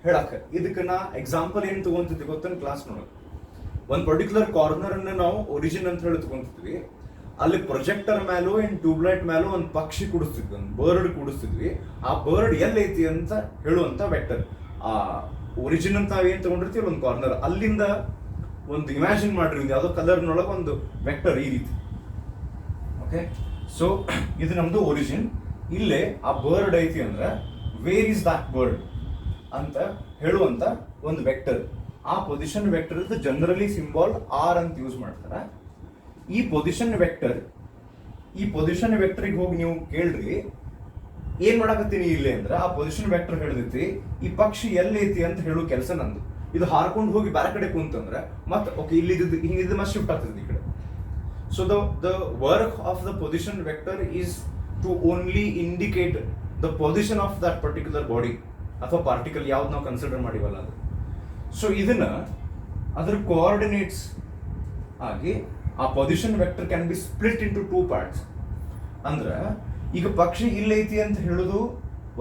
ಹೇಳಕ್ಕ ಇದಕ್ಕೆ ನಾ ಎಕ್ಸಾಂಪಲ್ ಏನ್ ತಗೊಂತಿದ್ವಿ ಗೊತ್ತೇನು ಕ್ಲಾಸ್ ನೋಡೋದು. ಒಂದು ಪರ್ಟಿಕ್ಯುಲರ್ ಕಾರ್ನರ್ ಅನ್ನ ನಾವು ಒರಿಜಿನ್ ಅಂತ ಹೇಳಿ ತಗೊಂತಿದ್ವಿ. ಅಲ್ಲಿ ಪ್ರೊಜೆಕ್ಟರ್ ಮೇಲೂ ಟ್ಯೂಬ್ಲೈಟ್ ಮೇಲೂ ಒಂದು ಪಕ್ಷಿ ಕೂಡಿಸ್ತಿದ್ವಿ, ಒಂದು ಬರ್ಡ್ ಕೂಡಿಸ್ತಿದ್ವಿ. ಆ ಬರ್ಡ್ ಎಲ್ಲೈತಿ ಅಂತ ಹೇಳುವಂತ ವೆಕ್ಟರ್. ಆ ಒರಿಜಿನ್ ಅಂತ ಏನ್ ತಗೊಂಡಿರ್ತೀವಿ ಒಂದು ಕಾರ್ನರ್, ಅಲ್ಲಿಂದ ಒಂದು ಇಮ್ಯಾಜಿನ್ ಮಾಡ್ರಿ ಒಂದು ಯಾವುದೋ ಕಲರ್ನೊಳಗೆ ಒಂದು ವೆಕ್ಟರ್ ಈ ರೀತಿ. ಓಕೆ, ಸೊ ಇದು ನಮ್ದು ಒರಿಜಿನ್. ಇಲ್ಲೇ ಆ ಬರ್ಡ್ ಐತಿ ಅಂದ್ರೆ ವೇರ್ ಇಸ್ ದಟ್ ಬರ್ಡ್ ಅಂತ ಹೇಳುವಂತ ಒಂದು ವೆಕ್ಟರ್. ಆ position vector generally symbol R ಅಂತ ಯೂಸ್ ಮಾಡ್ತಾರ. ಈ ಪೊಸಿಷನ್ ವೆಕ್ಟರ್ಗೆ ಹೋಗಿ ನೀವು ಕೇಳ್ರಿ ಏನ್ ಮಾಡಾಕತ್ತೀನಿ ಇಲ್ಲಿ ಅಂದ್ರೆ, ಆ ಪೊಸಿಷನ್ ವೆಕ್ಟರ್ ಹೇಳಿದೈತಿ ಈ ಪಕ್ಷಿ ಎಲ್ಲೈತಿ ಅಂತ ಹೇಳೋ ಕೆಲಸ ನಂದು. ಇದು ಹಾರ್ಕೊಂಡು ಹೋಗಿ ಬೇರೆ ಕಡೆ ಕುಂತಂದ್ರೆ ಮತ್ತೆ ಓಕೆ ಇಲ್ಲಿ ಹಿಂಗಿದ್ದು ಮತ್ತೆ ಶಿಫ್ಟ್ ಆಗ್ತದೆ ಈ ಕಡೆ. So the work of the position vector is to only indicate the position of that particular body ಅಥವಾ ಪಾರ್ಟಿಕಲ್ ಯಾವ್ದು ನಾವು ಕನ್ಸಿಡರ್ ಮಾಡಿವಲ್ಲ ಅದು. ಸೊ ಇದನ್ನ ಅದ್ರ ಕೋಆರ್ಡಿನೇಟ್ಸ್ ಆಗಿ ಆ position vector can B split into 2 parts. ಅಂದ್ರೆ ಈಗ ಪಕ್ಷಿ ಇಲ್ಲೈತಿ ಅಂತ ಹೇಳುದು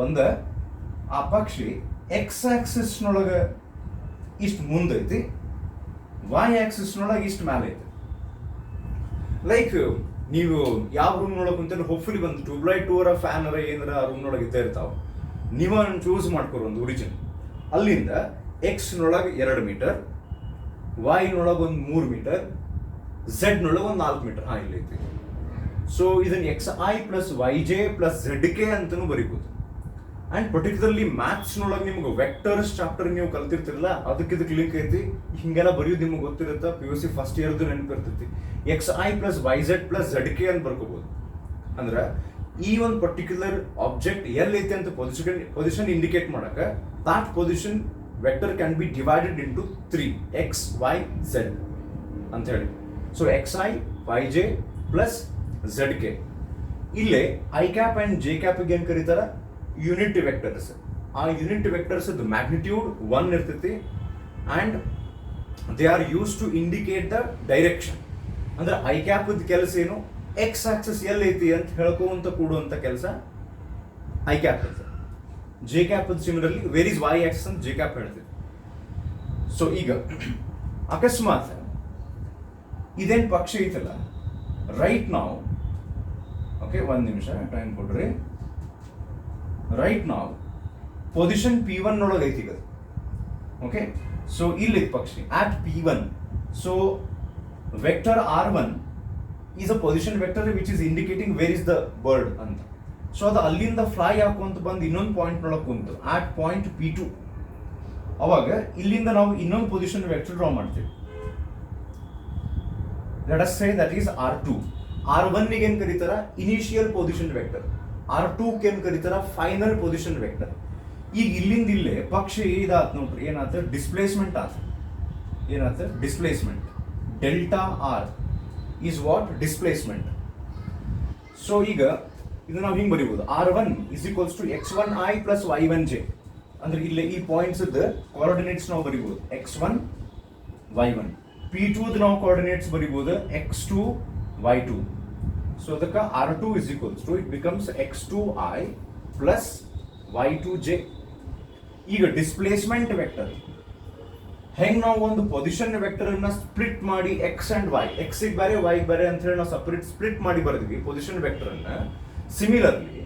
ಒಂದ, ಆ ಪಕ್ಷಿ ಎಕ್ಸ್ ಆಕ್ಸಿಸ್ ನೊಳಗ ಇಷ್ಟು ಮುಂದೈತಿ, ವೈ ಆಕ್ಸಿಸ್ ನೊಳಗೆ ಇಷ್ಟು ಮೇಲೆ ಐತಿ. ಲೈಕ್ ನೀವು ಯಾವ ರೂಮ್ ನೊಳಗೆ ಕುಂತ ಹೋಪ್ಫುಲಿ ಒಂದು ಟ್ಯೂಬ್ಲೈಟ್ ಓರ ಫ್ಯಾನ್ ಅರ ಏನಾರ ಆ ರೂಮ್ ನೊಳಗೆ ಇದ್ದೇ ಇರ್ತಾವ. ನೀವು ಚೂಸ್ ಮಾಡ್ಕೊರು ಒಂದು ಒರಿಜಿನ್. ಅಲ್ಲಿಂದ ಎಕ್ಸ್ ನೊಳಗೆ 2 ಮೀಟರ್, ವೈ ನೊಳಗೆ ಒಂದು 3 ಮೀಟರ್, ಝೆಡ್ ನೊಳಗೆ ಒಂದು 4 ಮೀಟರ್ ಇಲ್ಲೈತಿ. ಸೊ ಇದನ್ನ XI plus YJ plus ZK ಅಂತಲೂ ಬರೀಬಹುದು. ಅಂಡ್ ಪರ್ಟಿಕ್ಯುಲರ್ಲಿ ಮ್ಯಾಥ್ಸ್ ನೊಳಗೆ ನಿಮ್ಗೆ ವೆಕ್ಟರ್ಸ್ ಚಾಪ್ಟರ್ ನೀವು ಕಲ್ತಿರ್ತಿರಲ್ಲ, ಇದಕ್ಕೆ ಲಿಂಕ್ ಐತಿ. ಹಿಂಗೆಲ್ಲ ಬರೆಯೋದು ನಿಮ್ಗೆ ಗೊತ್ತಿರುತ್ತೆ, PUC ಫಸ್ಟ್ ಇಯರ್ದು ನೆನಪಿರ್ತೈತಿ. XI plus YZ plus ZK ಅಂತ ಬರ್ಕೋಬಹುದು. ಅಂದ್ರೆ ಈ ಒಂದು ಪರ್ಟಿಕ್ಯುಲರ್ ಆಬ್ಜೆಕ್ಟ್ ಎಲ್ಲೈತಿ ಅಂತ ಪೊಸಿಷನ್ ಇಂಡಿಕೇಟ್ ಮಾಡಕ that position vector can be divided into 3 X, Y, Z ಅಂತ ಹೇಳಿ. So XI, YJ plus ZK. ಇಲ್ಲೇ I cap and J cap ಏನ್ ಕರೀತಾರ, ಯೂನಿಟ್ ವೆಕ್ಟರ್ಸ್. ಆ ಯೂನಿಟ್ ವೆಕ್ಟರ್ಸ್ ಮ್ಯಾಗ್ನಿಟ್ಯೂಡ್ 1 ಇರ್ತೈತಿ and they are use to indicate the direction. ಅಂದ್ರೆ I cap ಕೆಲಸ ಏನು, ಎಕ್ಸ್ ಆಕ್ಸಿಸ್ ಎಲ್ಲೈತಿ ಅಂತ ಹೇಳ್ಕೊಂತ ಕೂಡುವಂತ ಕೆಲಸ I ಕ್ಯಾಪ್ ಇರ್ತದೆ. J cap similarly where is Y Axis ಅಂತ J ಕ್ಯಾಪ್ ಹೇಳ್ತೀವಿ. ಸೊ ಈಗ ಅಕಸ್ಮಾತ್ ಇದೇನ್ ಪಕ್ಷಿ ಐತಲ್ಲ, ರೈಟ್ ನಾವು ಓಕೆ ಒಂದ್ ನಿಮಿಷ ಟೈಮ್ ಕೊಡ್ರಿ. ರೈಟ್ ನಾವು ಪೊಸಿಷನ್ P1 ಒಳಗೆ ಐತಿ ಈಗ. ಓಕೆ, ಸೊ ಇಲ್ಲಿ ಪಕ್ಷಿ ಆಟ್ P1. So vector R1 is a position vector which is indicating where is the bird ಅಂತ. ಸೊ ಅದು ಅಲ್ಲಿಂದ ಫ್ಲೈ ಹಾಕೊಂತ ಬಂದು ಇನ್ನೊಂದು ಪಾಯಿಂಟ್ ನೊಳಗೆ ಕುಂತು ಆಟ್ ಪಾಯಿಂಟ್ P2. ಅವಾಗ ಇಲ್ಲಿಂದ ನಾವು ಇನ್ನೊಂದು ಪೊಸಿಷನ್ ವೆಕ್ಟರ್ ಡ್ರಾ ಮಾಡ್ತೀವಿ. Let us say that is R2. R1 ಗೆ ಏನ್ ಕರೀತಾರ, ಇನಿಷಿಯಲ್ ಪೊಸಿಷನ್ ವೆಕ್ಟರ್. R2 ಗೆ ಏನ್ ಕರೀತಾರ, ಫೈನಲ್ ಪೊಸಿಷನ್ ವೆಕ್ಟರ್. ಈಗ ಇಲ್ಲಿಂದ ಇಲ್ಲೇ ಪಕ್ಷಿ ಇದಾತ್ ನೋಡ್ರಿ, ಏನಾತ ಡಿಸ್ಪ್ಲೇಸ್ಮೆಂಟ್ ಆತ. ಏನಾತ displacement. Delta R is what displacement. So ಈಗ ಇದು ನಾವು ಹಿಂಗೆ ಬರೀಬಹುದು, R1 is equals to x1i plus y1j. ಅಂದ್ರೆ ಇಲ್ಲಿ ಈ ಪಾಯಿಂಟ್ಸ್ ಕೋಆರ್ಡಿನೇಟ್ಸ್ ನಾವು ಬರೀಬಹುದು x1 y1. P2 ನಾವು ಕೋಆರ್ಡಿನೇಟ್ಸ್ ಬರೀಬಹುದು x2 y2. ಸೊ ಅದಕ್ಕೆ R2 is equals to it becomes x2i plus y2j. ಈಗ ಡಿಸ್ಪ್ಲೇಸ್ಮೆಂಟ್ ವೆಕ್ಟರ್ ಹೆಂಗ್ ನಾವು ಒಂದು ಪೊಸಿಷನ್ ವೆಕ್ಟರ್ ಅನ್ನ ಸ್ಪ್ಲಿಟ್ ಮಾಡಿ ಎಕ್ಸ್ ಅಂಡ್ ವೈ, ಎಕ್ಸ್ ಬೇರೆ ವೈ ಬೇರೆ ಅಂತ ಹೇಳಿ ನಾವು ಸ್ಪ್ಲಿಟ್ ಮಾಡಿ ಬರೆದ್ವಿ ಪೊಸಿಷನ್ ವೆಕ್ಟರ್ ಅನ್ನ. ಸಿಮಿಲರ್ಲಿ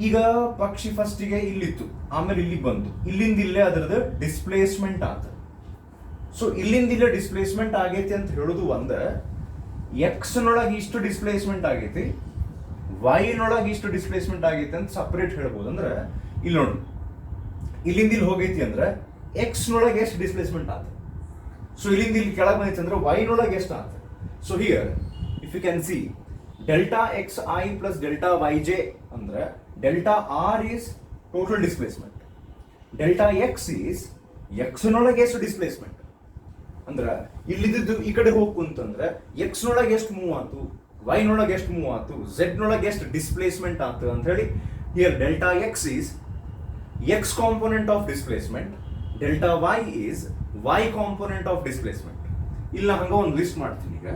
ಈಗ ಪಕ್ಷಿ ಫಸ್ಟಿಗೆ ಇಲ್ಲಿತ್ತು, ಆಮೇಲೆ ಇಲ್ಲಿ ಬಂತು, ಇಲ್ಲಿಂದ ಇಲ್ಲೇ ಅದರದ ಡಿಸ್ಪ್ಲೇಸ್ಮೆಂಟ್ ಆತ. ಸೊ ಇಲ್ಲಿಂದ ಇಲ್ಲ ಡಿಸ್ಪ್ಲೇಸ್ಮೆಂಟ್ ಆಗೈತಿ ಅಂತ ಹೇಳೋದು ಒಂದು, ಎಕ್ಸ್ ನೊಳಗೆ ಇಷ್ಟು ಡಿಸ್ಪ್ಲೇಸ್ಮೆಂಟ್ ಆಗೈತಿ, ವೈ ನೊಳಗೆ ಇಷ್ಟು ಡಿಸ್ಪ್ಲೇಸ್ಮೆಂಟ್ ಆಗೈತಿ ಅಂತ ಸಪ್ರೇಟ್ ಹೇಳ್ಬೋದು. ಅಂದ್ರೆ ಇಲ್ಲಿ ನೋಡಿ, ಇಲ್ಲಿಂದ ಇಲ್ಲಿ ಹೋಗೈತಿ ಅಂದ್ರೆ ಎಕ್ಸ್ ನೊಳಗೆ ಎಷ್ಟು ಡಿಸ್ಪ್ಲೇಸ್ಮೆಂಟ್ ಆತ, ಸೊ ಇಲ್ಲಿಂದ ಇಲ್ಲಿ ಕೆಳಗೆ ಬಂದೈತಿ ಅಂದ್ರೆ ವೈ ನೊಳಗೆ ಎಷ್ಟು ಆತ. So here if you can see delta X I plus delta Y J ಅಂದ್ರೆ delta R is total displacement, delta X is X ನೊಳಗೆ ಎಷ್ಟು ಡಿಸ್ಪ್ಲೇಸ್ಮೆಂಟ್ ಅಂದ್ರೆ ಇಲ್ಲಿದ್ದು ಈ ಕಡೆ ಹೋಗ್ಕು ಅಂತಂದ್ರೆ ಎಕ್ಸ್ ನೊಳಗೆ ಎಷ್ಟು ಮೂವ್ ಆತು, ವೈ ನೊಳಗೆ ಎಷ್ಟು ಮೂವ್ ಆತು, ಝೆಡ್ ನೊಳಗೆ ಎಷ್ಟು ಡಿಸ್ಪ್ಲೇಸ್ಮೆಂಟ್ ಆತು ಅಂತ ಹೇಳಿ here delta X is X component of displacement, delta Y is Y component of displacement. ಇಲ್ಲ ಹಂಗ ಒಂದು ಲಿಸ್ಟ್ ಮಾಡ್ತೀನಿ ಈಗ.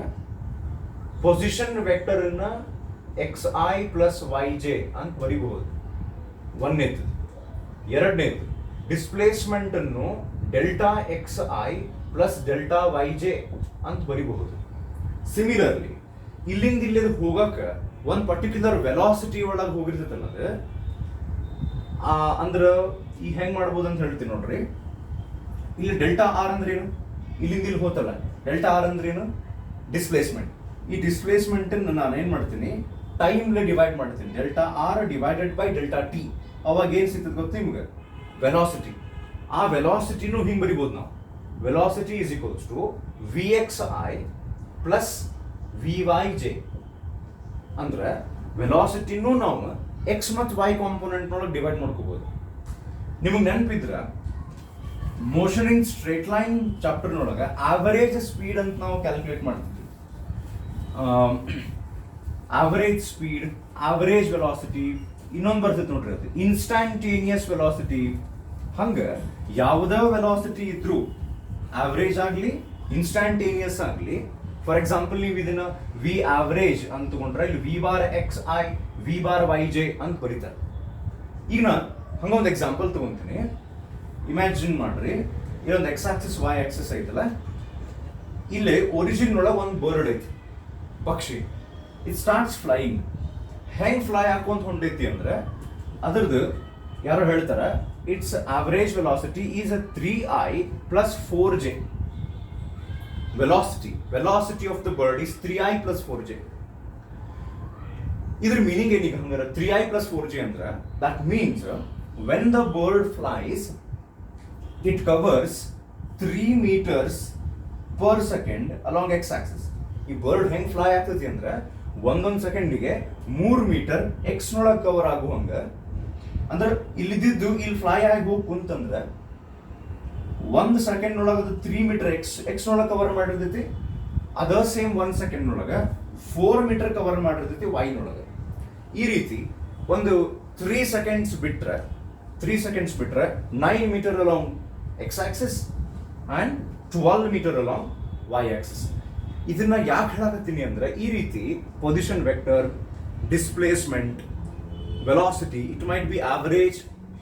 ಪೊಸಿಷನ್ ವೆಕ್ಟರ್ ಅನ್ನ X I plus Y J ಅಂತ ಬರಿಬಹುದು ಒಂದನೇದು. ಎರಡನೇದು ಡಿಸ್ಪ್ಲೇಸ್ಮೆಂಟ್ ಅನ್ನು delta X I plus delta Y J ಅಂತ ಬರಿಬಹುದು. ಸಿಮಿಲರ್ಲಿ ಇಲ್ಲಿಂದ ಇಲ್ಲಿ ಹೋಗಕ್ಕೆ ಒಂದು ಪರ್ಟಿಕ್ಯುಲರ್ ವೆಲಾಸಿಟಿ ಒಳಗೆ ಹೋಗಿರ್ತೈತಲ್ಲ ಅದು, ಅಂದ್ರೆ ಈಗ ಹೆಂಗ್ ಮಾಡ್ಬೋದು ಅಂತ ಹೇಳ್ತೀನಿ ನೋಡ್ರಿ. ಇಲ್ಲಿ ಡೆಲ್ಟಾ ಆರ್ ಅಂದ್ರೆ ಏನು, ಇಲ್ಲಿಂದ ಇಲ್ಲಿ ಹೋತಲ್ಲ ಡೆಲ್ಟಾ ಆರ್ ಅಂದ್ರೆ ಏನು, ಡಿಸ್ಪ್ಲೇಸ್ಮೆಂಟ್. ಈ ಡಿಸ್ಪ್ಲೇಸ್ಮೆಂಟ್ ನಾನು ಏನ್ ಮಾಡ್ತೀನಿ, ಟೈಮ್ಲೆ ಡಿವೈಡ್ ಮಾಡ್ತೀನಿ, delta R divided by delta T. ಅವಾಗ ಏನ್ ಸಿಗ್ತದೆ ಗೊತ್ತ ನಿಮ್ಗೆ, ವೆಲಾಸಿಟಿ. ಆ ವೆಲಾಸಿಟಿನೂ ಹಿಂಗೆ ಬರಿಬೋದು ನಾವು, velocity is equals to V X I plus V Y J. ಅಂದ್ರೆ ವೆಲಾಸಿಟಿನೂ ನಾವು ಎಕ್ಸ್ ಮತ್ತು ವೈ ಕಾಂಪೋನೆಂಟ್ ನೊಳಗೆ ಡಿವೈಡ್ ಮಾಡ್ಕೋಬಹುದು. ನಿಮಗೆ ನೆನಪಿದ್ರ motion in straight line chapter ನೊಳಗೆ ಆವರೇಜ್ ಸ್ಪೀಡ್ ಅಂತ ನಾವು ಕ್ಯಾಲ್ಕುಲೇಟ್ ಮಾಡ್ತಿದ್ವಿ. ಆವರೇಜ್ ಸ್ಪೀಡ್, ಆವರೇಜ್ ವೆಲಾಸಿಟಿ, ಇನ್ನೊಂದು ಬರ್ತೈತೆ ನೋಡ್ರಿ ಅದು ಇನ್ಸ್ಟಾಂಟೇನಿಯಸ್ ವೆಲಾಸಿಟಿ. ಹಂಗ ಯಾವುದೇ ವೆಲಾಸಿಟಿ ಇದ್ರು ಆವರೇಜ್ ಆಗಲಿ ಇನ್ಸ್ಟಾಂಟೇನಿಯಸ್ ಆಗಲಿ, ಫಾರ್ ಎಕ್ಸಾಂಪಲ್ ನೀವು ಇದನ್ನ ವಿ ಆವರೇಜ್ ಅಂತ ತಗೊಂಡ್ರೆ ಇಲ್ಲಿ V bar X I V bar Y J ಅಂತ ಬರೀತಾರೆ. ಈಗ ನಾನು ಹಂಗೊಂದು ಎಕ್ಸಾಂಪಲ್ ತಗೊಂತೀನಿ. ಇಮ್ಯಾಜಿನ್ ಮಾಡ್ರಿ, ಇಲ್ಲೊಂದು ಎಕ್ಸ್ ಆಕ್ಸಿಸ್ ವೈ ಆಕ್ಸಿಸ್ ಐತಲ್ಲ, ಇಲ್ಲಿ ಒರಿಜಿನ್ ಒಳಗೆ ಒಂದು ಬರ್ಡ್ ಐತಿ, ಪಕ್ಷಿ. It starts flying. ಹೆಂಗ್ ಫ್ಲೈ ಹಾಕೊಂತ ಹೊಂಟೈತಿ ಅಂದ್ರೆ ಅದ್ರದ್ದು ಯಾರೋ ಹೇಳ್ತಾರ it's average velocity is 3i plus 4j. Velocity of the bird is 3i plus 4j. ಇದ್ರ ಮೀನಿಂಗ್ ಏನೀಗ ಹಂಗಾರ 3i plus 4j ಅಂದ್ರೆ that means when the bird flies it covers 3 meters per second along X Axis. ಈ bird ಹೆಂಗ್ fly ಆಗ್ತೈತಿ ಅಂದ್ರೆ ಒಂದೊಂದು ಸೆಕೆಂಡಿಗೆ 3 ಮೀಟರ್ ಎಕ್ಸ್ ನೊಳಗೆ ಕವರ್ ಆಗುವಂಗ. ಅಂದ್ರೆ ಇಲ್ಲಿದ್ದು ಇಲ್ಲಿ ಫ್ಲೈ ಆಗಿ ಹೋಗಿ ಕುಂತಂದ್ರೆ 1 ಸೆಕೆಂಡ್ ಒಳಗೆ 3 ಮೀಟರ್ ಎಕ್ಸ್ ನೊಳಗೆ ಕವರ್ ಮಾಡಿರ್ತೈತಿ. ಅದ ಸೇಮ್ 1 ಸೆಕೆಂಡ್ ಒಳಗೆ 4 ಮೀಟರ್ ಕವರ್ ಮಾಡಿರ್ತೈತಿ ವೈ ನೊಳಗೆ. ಈ ರೀತಿ ಒಂದು 3 ಸೆಕೆಂಡ್ಸ್ ಬಿಟ್ರೆ 9 meter along X axis and 12 meter along Y axis. ಇದನ್ನ ಯಾಕೆ ಹೇಳಕತ್ತೀನಿ ಅಂದ್ರೆ ಈ ರೀತಿ position vector, displacement, velocity, it might be average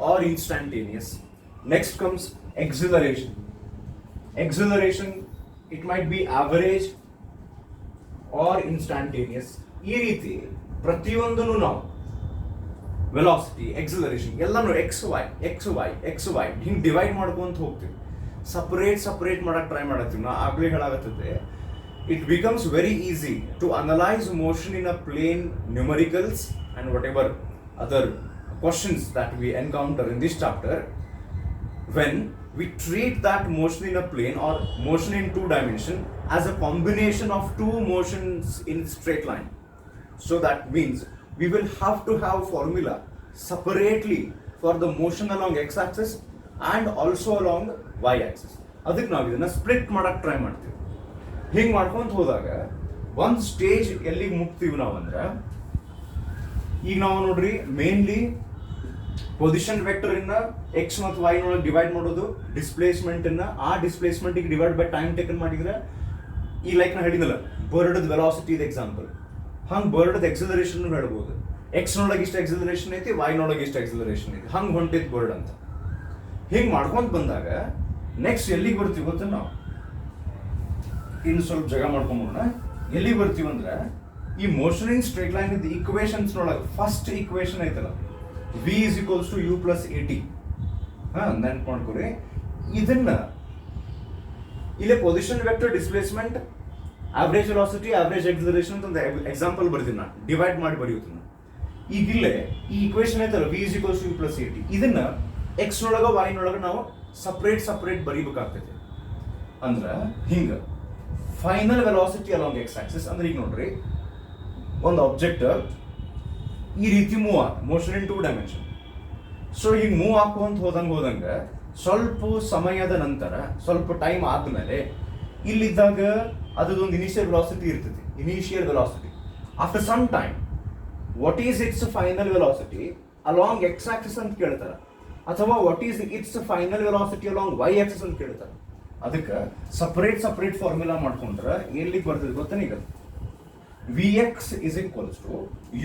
or instantaneous. Next comes acceleration. It might be average or instantaneous. ಈ ರೀತಿ ಪ್ರತಿಯೊಂದನ್ನು ನಾವು ವೆಲಾಸಿಟಿ, ಎಕ್ಸಲರೇಷನ್ ಎಲ್ಲಾನು ಎಕ್ಸ್ ವೈ ಹಿಂಗೆ ಡಿವೈಡ್ ಮಾಡ್ಕೊಂತ ಹೋಗ್ತೀವಿ. ಸಪರೇಟ್ ಮಾಡಕ್ ಟ್ರೈ ಮಾಡತ್ತೀವಿ. ನಾ ಆಗ್ಲೇ ಹೇಳಾಗತ್ತದೆ, it becomes very easy to analyze motion in a plane, numericals and whatever other questions that we encounter in this chapter when we treat that motion in a plane or motion in 2 dimension as a combination of 2 motions in straight line. So that means we will have to have formula separately for the motion along x axis and also along y axis. ಅದಕ್ಕೆ ನಾವು ಇದನ್ನ split ಮಾಡಕ್ try ಮಾಡ್ತೀವಿ. ಹಿಂಗೆ ಮಾಡ್ಕೊಂತ ಹೋದಾಗ ಒಂದು stage ಎಲ್ಲಿಗೆ ಮುಗ್ತೀವಿ ನಾವು ಅಂದ್ರೆ, ಈಗ ನಾವು ನೋಡ್ರಿ ಮೇನ್ಲಿ ಪೊಸಿಷನ್ ವೆಕ್ಟರ್ ಇನ್ನ ಎಕ್ಸ್ ಮತ್ತು ವೈ ನೊಳಗೆ ಡಿವೈಡ್ ಮಾಡೋದು, ಡಿಸ್ಪ್ಲೇಸ್ಮೆಂಟ್ ಇನ್ನ ಆ displacement divide by time taken ಮಾಡಿದ್ರೆ, ಈ ಲೈಕ್ ನಾ ಹೇಳಿದಲ್ಲ ಬರ್ಡ್ ವೆಲಾಸಿಟಿ ಇದು ಎಕ್ಸಾಂಪಲ್, ಹಂಗೆ ಬರ್ಡ್ ಎಕ್ಸಲರೇಷನ್ ಹೇಳ್ಬೋದು. ಎಕ್ಸ್ ನೊಳಗೆ ಇಷ್ಟು ಎಕ್ಸಲರೇಷನ್ ಐತಿ, ವೈ ನೊಳಗೆ ಇಷ್ಟು ಎಕ್ಸಲರೇಷನ್ ಐತಿ, ಹಂಗೆ ಹೊಂಟೈತಿ ಬರ್ಡ್ ಅಂತ. ಹಿಂಗೆ ಮಾಡ್ಕೊಂತ ಬಂದಾಗ ನೆಕ್ಸ್ಟ್ ಎಲ್ಲಿಗೆ ಬರ್ತೀವಿ ಗೊತ್ತ, ನಾವು ಇನ್ನು ಸ್ವಲ್ಪ ಜಾಗ ಮಾಡ್ಕೊಂಬೋಣ. ಎಲ್ಲಿಗೆ ಬರ್ತೀವಿ ಅಂದ್ರೆ ಈ ಮೋಷನ್ ಇನ್ ಸ್ಟ್ರೇಟ್ ಲೈನ್ ಇದ್ದ ಈಕ್ವೇಷನ್ಸ್ ನೊಳಗೆ ಫಸ್ಟ್ ಈಕ್ವೇಷನ್ ಐತಲ್ಲ v is equals to u plus at. ನೆನ್ಪು ಮಾಡ್ಕೊರಿ. ಇದನ್ನ ಇಲ್ಲಿ position vector, displacement, average velocity, average acceleration ಅಂತ ಒಂದು ಎಕ್ಸಾಂಪಲ್ ಬರ್ತೀನಿ ನಾನು, ಡಿವೈಡ್ ಮಾಡಿ ಬರೆಯುತ್ತೀನಿ ನಾನು. ಈಗ ಇಲ್ಲೇ ಈ ಇಕ್ವೇಶನ್ ಐತಲ್ಲ v = u + at, ಇದನ್ನ ಎಕ್ಸ್ ನೊಳಗ y ನೊಳಗ ನಾವು ಸಪ್ರೇಟ್ ಬರೀಬೇಕಾಗ್ತೈತೆ. ಅಂದ್ರೆ ಹಿಂಗ final velocity along X Axis ಅಂದ್ರೆ ಈಗ ನೋಡ್ರಿ, ಒಂದು ಆಬ್ಜೆಕ್ಟ್ ಈ ರೀತಿ ಮೂವ್ ಆಗ, ಮೋಷನ್ ಇನ್ 2 ಡೈಮೆನ್ಷನ್. ಸೊ ಈಗ ಮೂವ್ ಹಾಕುವಂತ ಹೋದಂಗ ಸ್ವಲ್ಪ ಸಮಯದ ನಂತರ, ಸ್ವಲ್ಪ ಟೈಮ್ ಆದ್ಮೇಲೆ ಇಲ್ಲಿದ್ದಾಗ ಅದೊಂದು ಇನಿಷಿಯಲ್ ವೆಲಾಸಿಟಿ ಇರ್ತೈತಿ. Initial velocity after some time what is its final velocity along X axis ಅಂತ ಕೇಳ್ತಾರೆ, ಅಥವಾ what is its final velocity along Y axis ಅಂತ ಕೇಳ್ತಾರೆ. ಅದಕ್ಕೆ ಸಪರೇಟ್ ಫಾರ್ಮುಲಾ ಮಾಡ್ಕೊಂಡ್ರೆ ಎಲ್ಲಿಗೆ ಬರ್ತದೆ ಗೊತ್ತಾನೆ? ಈಗ Vx =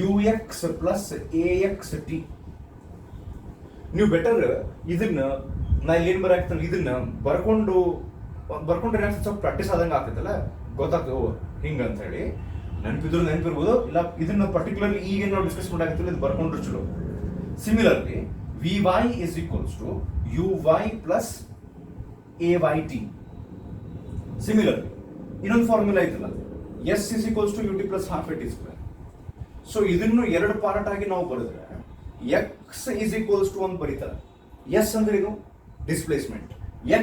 ux + axt. ನೀವು ಬೆಟರ್ ಇದನ್ನ ನಾ ಇಲ್ಲಿ ಏನ್ ಬರಾಕ್ತಾನೆ, ಇದನ್ನ ಬರ್ಕೊಂಡ್ರೆ ಸ್ವಲ್ಪ ಪ್ರಾಕ್ಟೀಸ್ ಆದಂಗೆ ಆಗ್ತೈತಲ್ಲ, ಗೊತ್ತಾಗ್ತದೆ ಓ ಹಿಂಗ ಅಂತ ಹೇಳಿ. ನೆನಪಿರ್ಬೋದು, ಇಲ್ಲ ಇದನ್ನ ಪರ್ಟಿಕ್ಯುಲರ್ಲಿ ಈಗ ನಾವು ಡಿಸ್ಕಸ್ ಮಾಡಾಕತ್ತಿಲ್ಲ, ಇದು ಬರ್ಕೊಂಡ್ರು ಚಲೋ. Similarly Vy = uy + ayt. Similarly ಇನ್ನೊಂದು ಫಾರ್ಮುಲಾ ಐತಲ್ಲ, s = ut + ½ at². ಸೊ ಇದನ್ನು ಎರಡು ಪಾರ್ಟ್ ಆಗಿ ನಾವು ಬರೆದ್ರೆ x = ಅಂತ ಬರೀತಾರೆ. s ಅಂದ್ರೆ ಏನು? ಡಿಸ್ಪ್ಲೇಸ್ಮೆಂಟ್.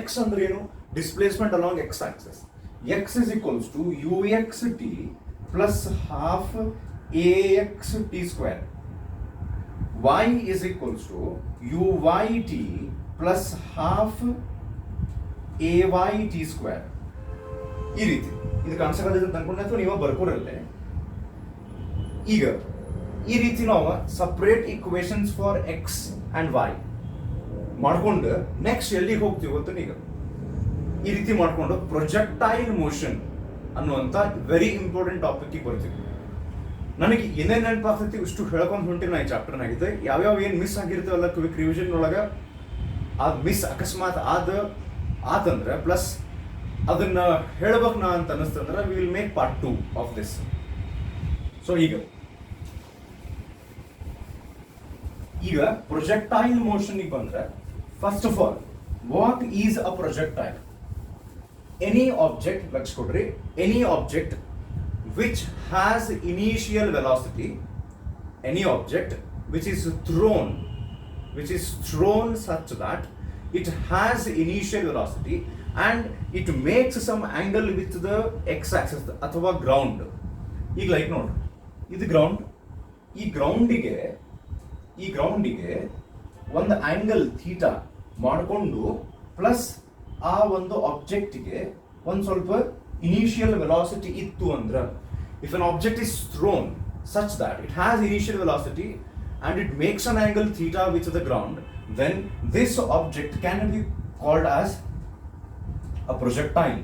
x ಅಂದ್ರೆ ಏನು? Displacement along X Axis. x = uxt + ½ axt². y = uyt + ½ ayt². ಈ ರೀತಿ ಇದು ಕಾನ್ಸೆಪ್ಟ್ ಅಂತ ಅನ್ಕೊಂಡೆ, ಅಥವಾ ನೀವು ಬರ್ಕೋರಲ್ಲೇ. ಈಗ ಈ ರೀತಿ ನಾವು separate equations for x and y ಮಾಡ್ಕೊಂಡು ನೆಕ್ಸ್ಟ್ ಎಲ್ಲಿಗೆ ಹೋಗ್ತೀವಿ ಗೊತ್ತು? ಈಗ ಈ ರೀತಿ ಮಾಡ್ಕೊಂಡು ಪ್ರೊಜೆಕ್ಟೈಲ್ ಮೋಷನ್ ಅನ್ನುವಂಥ ವೆರಿ ಇಂಪಾರ್ಟೆಂಟ್ ಟಾಪಿಕ್ಗೆ ಬರ್ತೀವಿ. ನನಗೆ ಏನೇನು ನೆನಪಾಗ್ತೈತಿ ಇಷ್ಟು ಹೇಳ್ಕೊಂಡು ಹೊಂಟಿನ ಈ ಚಾಪ್ಟರ್ನಾಗಿದೆ. ಯಾವ್ಯಾವ ಏನು ಮಿಸ್ ಆಗಿರ್ತಾವಲ್ಲ ಕ್ವಿಕ್ ರಿವಿಷನ್ ಒಳಗೆ, ಅದು ಮಿಸ್ ಅಕಸ್ಮಾತ್ ಆತಂದ್ರೆ ಪ್ಲಸ್ ಅದನ್ನ ಹೇಳ್ಬೇಕು ನಾ ಅಂತ ಅನಿಸ್ತಂದ್ರೆ we will make part 2 of this. So ಈಗ ಪ್ರೊಜೆಕ್ಟೈಲ್ ಮೋಷನ್ ಬಂದ್ರೆ, first of all what is a projectile? Any object, ಲಕ್ಷ ಕೊಡ್ರಿ, any object which has initial velocity, any object which is thrown such that it has initial velocity and it makes some angle with the x axis ಅಥವಾ ground. ಈಗ like ನೋಡ್ರಿ, ಇದು ground. ಈ ಗ್ರೌಂಡಿಗೆ ಒಂದು angle theta ಮಾಡಿಕೊಂಡು plus ಆ ಒಂದು ಆಬ್ಜೆಕ್ಟ್ಗೆ ಒಂದು ಸ್ವಲ್ಪ ಇನಿಷಿಯಲ್ ವೆಲಾಸಿಟಿ ಇತ್ತು ಅಂದ್ರೆ, if an object is thrown such that it has initial velocity and it makes an angle theta with the ground, then this object can be called as a projectile.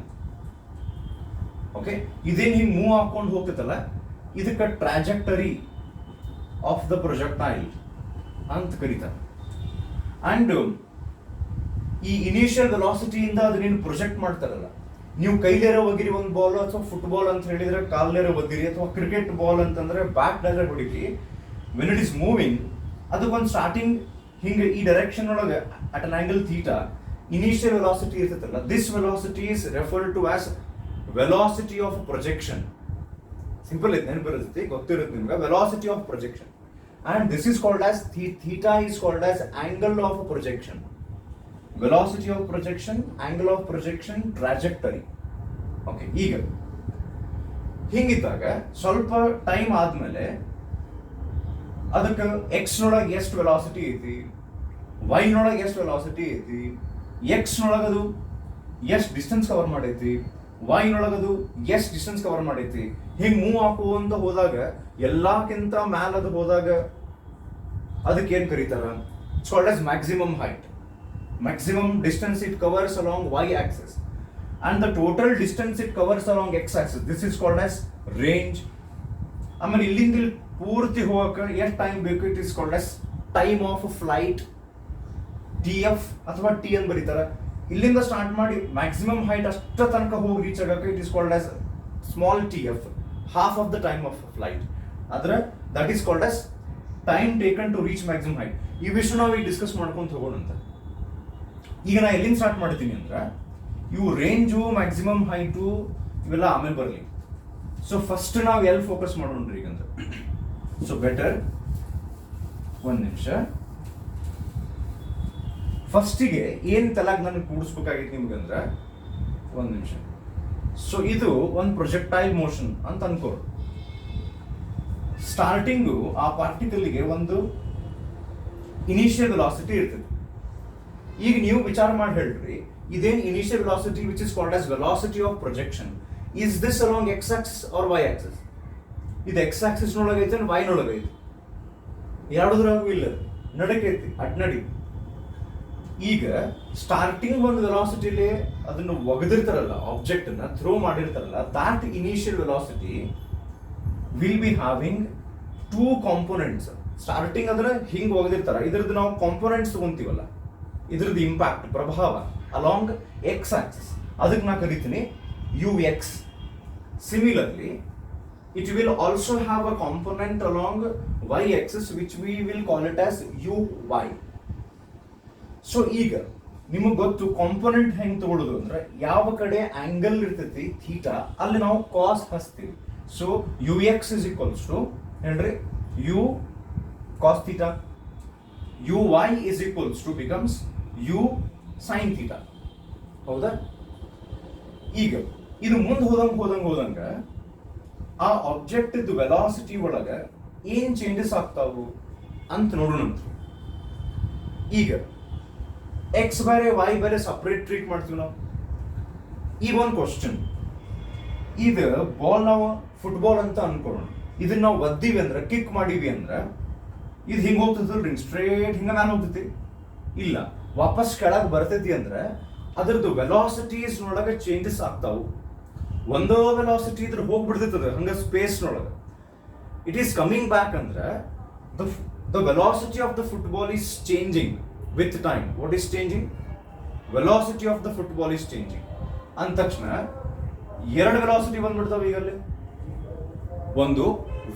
Okay, ಇದೇನು ಹಿಂಗೆ move ಹಾಕೊಂಡು ಹೋಗ್ತೈತಲ್ಲ, ಇದಕ್ಕೆ trajectory of the projectile ಅಂತ ಕರೀತಾರೆ. And ಈ initial ವೆಲಾಸಿಟಿಯಿಂದ ಅದನ್ನೇನು project ಮಾಡ್ತಾರಲ್ಲ, ನೀವು ಕೈಲೇರೋ ಒಗಿರಿ ಒಂದು ಬಾಲ್, ಅಥವಾ ಫುಟ್ಬಾಲ್ ಅಂತ ಹೇಳಿದ್ರೆ ಕಾಲ್ಲೇರೋ ಒದ್ದಿರಿ, ಅಥವಾ ಕ್ರಿಕೆಟ್ ಬಾಲ್ ಅಂತಂದ್ರೆ ಬ್ಯಾಟ್ ಡೈರೆ ಹೊಡಿರಿ. ವೆನ್ ಇಟ್ ಇಸ್ ಮೂವಿಂಗ್, ಅದಕ್ಕೊಂದು ಸ್ಟಾರ್ಟಿಂಗ್ ಹಿಂಗೆ ಈ ಡೈರೆಕ್ಷನ್ ಒಳಗೆ at an angle theta initial velocity ಇರ್ತೈತಲ್ಲ, this velocity is referred to as velocity of projection. Simple ಐತೆ, ನೆನಪಿರುತ್ತೆ, ಗೊತ್ತಿರುತ್ತೆ ನಿಮ್ಗೆ, velocity of projection. And this is called as theta is called as angle of projection. Velocity of projection, angle of projection, trajectory. Okay, ಈಗ ಹಿಂಗಿದ್ದಾಗ ಸ್ವಲ್ಪ time ಆದ್ಮೇಲೆ ಅದಕ್ಕೆ X ನೊಳಗೆ ಎಷ್ಟು ವೆಲಾಸಿಟಿ ಐತಿ, ವೈ ನೊಳಗೆ ಎಷ್ಟು ವೆಲಾಸಿಟಿ ಐತಿ, ಎಕ್ಸ್ ನೊಳಗದು ಎಷ್ಟು ಡಿಸ್ಟೆನ್ಸ್ ಕವರ್ ಮಾಡೈತಿ, ವೈ ನೊಳಗದು ಎಷ್ಟು ಡಿಸ್ಟೆನ್ಸ್ ಕವರ್ ಮಾಡೈತಿ, ಹಿಂಗೆ ಮೂವ್ ಹಾಕುವಂತ ಹೋದಾಗ ಎಲ್ಲಕ್ಕಿಂತ ಮ್ಯಾಲದು ಹೋದಾಗ ಅದಕ್ಕೆ ಏನು ಕರೀತಾರ? It's called as maximum height. Maximum distance it covers along y-axis, and the total distance it covers along x-axis. This is called as range. ಆಮೇಲೆ ಇಲ್ಲಿಂದ ಪೂರ್ತಿ ಹೋಗಕ್ಕೆ ಎಷ್ಟು ಟೈಮ್ ಬೇಕು, it is called as time of flight, TF ಅಥವಾ T ಅಂತ ಬರೀತಾರೆ. ಇಲ್ಲಿಂದ ಸ್ಟಾರ್ಟ್ ಮಾಡಿ ಮ್ಯಾಕ್ಸಿಮಮ್ ಹೈಟ್ ಅಷ್ಟ ತನಕ ಹೋಗಿ ರೀಚ್ ಆಗಕ್ಕೆ it is called as small TF, half of the time of flight. ಆದ್ರೆ that is called as time taken to reach maximum height. ಇವಿಷ್ಟು ನಾವು ಈಗ ಡಿಸ್ಕಸ್ ಮಾಡ್ಕೊಂತ ಹೋಗೋಣಂತ. ಈಗ ನಾ ಎಲ್ಲಿಂದ ಸ್ಟಾರ್ಟ್ ಮಾಡ್ತೀನಿ ಅಂದ್ರೆ, ಇವು ರೇಂಜು ಮ್ಯಾಕ್ಸಿಮಮ್ ಹೈಟು ಇವೆಲ್ಲ ಆಮೇಲೆ ಬರಲಿ. ಸೊ ಫಸ್ಟ್ ನಾವು ಎಲ್ಲಿ ಫೋಕಸ್ ಮಾಡೋಣ್ರಿ ಈಗಂದ್ರೆ, ಸೊ ಬೆಟರ್ ಒಂದು ನಿಮಿಷ ಫಸ್ಟಿಗೆ ಏನು ತಲಾಗ ನನಗೆ ಕೂಡಿಸ್ಬೇಕಾಗಿತ್ತು ನಿಮ್ಗಂದ್ರೆ ಒಂದು ನಿಮಿಷ. ಸೊ ಇದು ಒಂದು ಪ್ರೊಜೆಕ್ಟೈಲ್ ಮೋಷನ್ ಅಂತ ಅನ್ಕೋರು. ಸ್ಟಾರ್ಟಿಂಗು ಆ ಪಾರ್ಟಿಕಲ್ಗೆ ಒಂದು ಇನಿಷಿಯಲ್ ವೆಲಾಸಿಟಿ ಇರ್ತದೆ. ಈಗ ನೀವು ವಿಚಾರ ಮಾಡಿ ಹೇಳ್ರಿ, ಇದೇನು initial velocity which is called as velocity of projection, is this along X axis or y axis? ಇದು ಎಕ್ಸ್ ಆಕ್ಸಿಸ್ ನೊಳಗೈತೆ ವೈ ನೊಳಗೈತೆ? ಎರಡದ್ರಾಗೂ ಇಲ್ಲ, ನಡಕೈತಿ ಅಡ್ನಡಿ. ಈಗ ಸ್ಟಾರ್ಟಿಂಗ್ ಒಂದು ವೆಲಾಸಿಟಿಲಿ ಅದನ್ನು ಒಗೆದಿರ್ತಾರಲ್ಲ, ಆಬ್ಜೆಕ್ಟ್ ಅನ್ನ ಥ್ರೋ ಮಾಡಿರ್ತಾರಲ್ಲ, that initial velocity will be having two components. Starting ಅಂದ್ರೆ ಹಿಂಗ್ ಒಗೆದಿರ್ತಾರ, ಇದ್ರದ್ದು ನಾವು ಕಾಂಪೋನೆಂಟ್ಸ್ ತಗೊಂತೀವಲ್ಲ, ಇದ್ರದ್ದು ಇಂಪ್ಯಾಕ್ಟ್ ಪ್ರಭಾವ ಅಲಾಂಗ್ ಎಕ್ಸ್ ಆಕ್ಸಿಸ್, ಅದಕ್ಕೆ ನಾ ಕರಿತೀನಿ u x. Similarly it will also have a component along y axis which we will call it as uy. So ಈಗ ನಿಮಗೆ ಗೊತ್ತು ಕಾಂಪೊನೆಂಟ್ ಹೆಂಗ್ ತಗೊಳ್ಳೋದು ಅಂದ್ರೆ, ಯಾವ ಕಡೆ ಆಂಗಲ್ ಇರ್ತೈತಿ ಥೀಟಾ ಅಲ್ಲಿ ನಾವು ಕಾಸ್ ಹಚ್ತೀವಿ. So u x is equals to ಹೇಳ್ರಿ u cos theta, u y is equals to becomes u sine theta. ಹೌದಾ? ಈಗ ಇದು ಮುಂದೆ ಹೋದಂಗ ಆ ಆಬ್ಜೆಕ್ಟ್ ವೆಲಾಸಿಟಿ ಒಳಗ ಏನ್ ಚೇಂಜಸ್ ಆಗ್ತಾವು ಅಂತ ನೋಡೋಣ. ಈಗ ಎಕ್ಸ್ ಬೇರೆ ವೈ ಬೇರೆ ಸಪ್ರೇಟ್ ಟ್ರೀಟ್ ಮಾಡ್ತೀವಿ ನಾವು. ಈಗ ಒಂದು ಕ್ವಶನ್, ಇದು ಬಾಲ್ ನಾವು ಫುಟ್ಬಾಲ್ ಅಂತ ಅನ್ಕೊಳ್ಳೋಣ, ಇದನ್ನ ನಾವು ಒದ್ದೀವಿ ಅಂದ್ರೆ, ಕಿಕ್ ಮಾಡೀವಿ ಅಂದ್ರೆ ಇದು ಹಿಂಗೆ ಹೋಗ್ತದಲ್ರಿ, ಸ್ಟ್ರೇಟ್ ಹಿಂಗ ನಾನು ಹೋಗ್ತೈತಿ? ಇಲ್ಲ, ವಾಪಸ್ ಕೆಳಗೆ ಬರ್ತೈತಿ ಅಂದ್ರೆ ಅದ್ರದ್ದು ವೆಲಾಸಿಟೀಸ್ ನೊಳಗೆ ಚೇಂಜಸ್ ಆಗ್ತಾವು. ಒಂದೋ ವೆಲಾಸಿಟಿ ಇದ್ರೆ ಹೋಗ್ಬಿಡ್ತೈತದ ಹಂಗ ಸ್ಪೇಸ್ ನೊಳಗೆ. ಇಟ್ ಈಸ್ ಕಮಿಂಗ್ ಬ್ಯಾಕ್ ಅಂದ್ರೆ the velocity of the football is changing with time. What is changing? Velocity of the football is changing ಅಂದ ತಕ್ಷಣ ಎರಡು ವೆಲಾಸಿಟಿ ಬಂದ್ಬಿಡ್ತಾವೆ ಈಗಲ್ಲಿ. ಒಂದು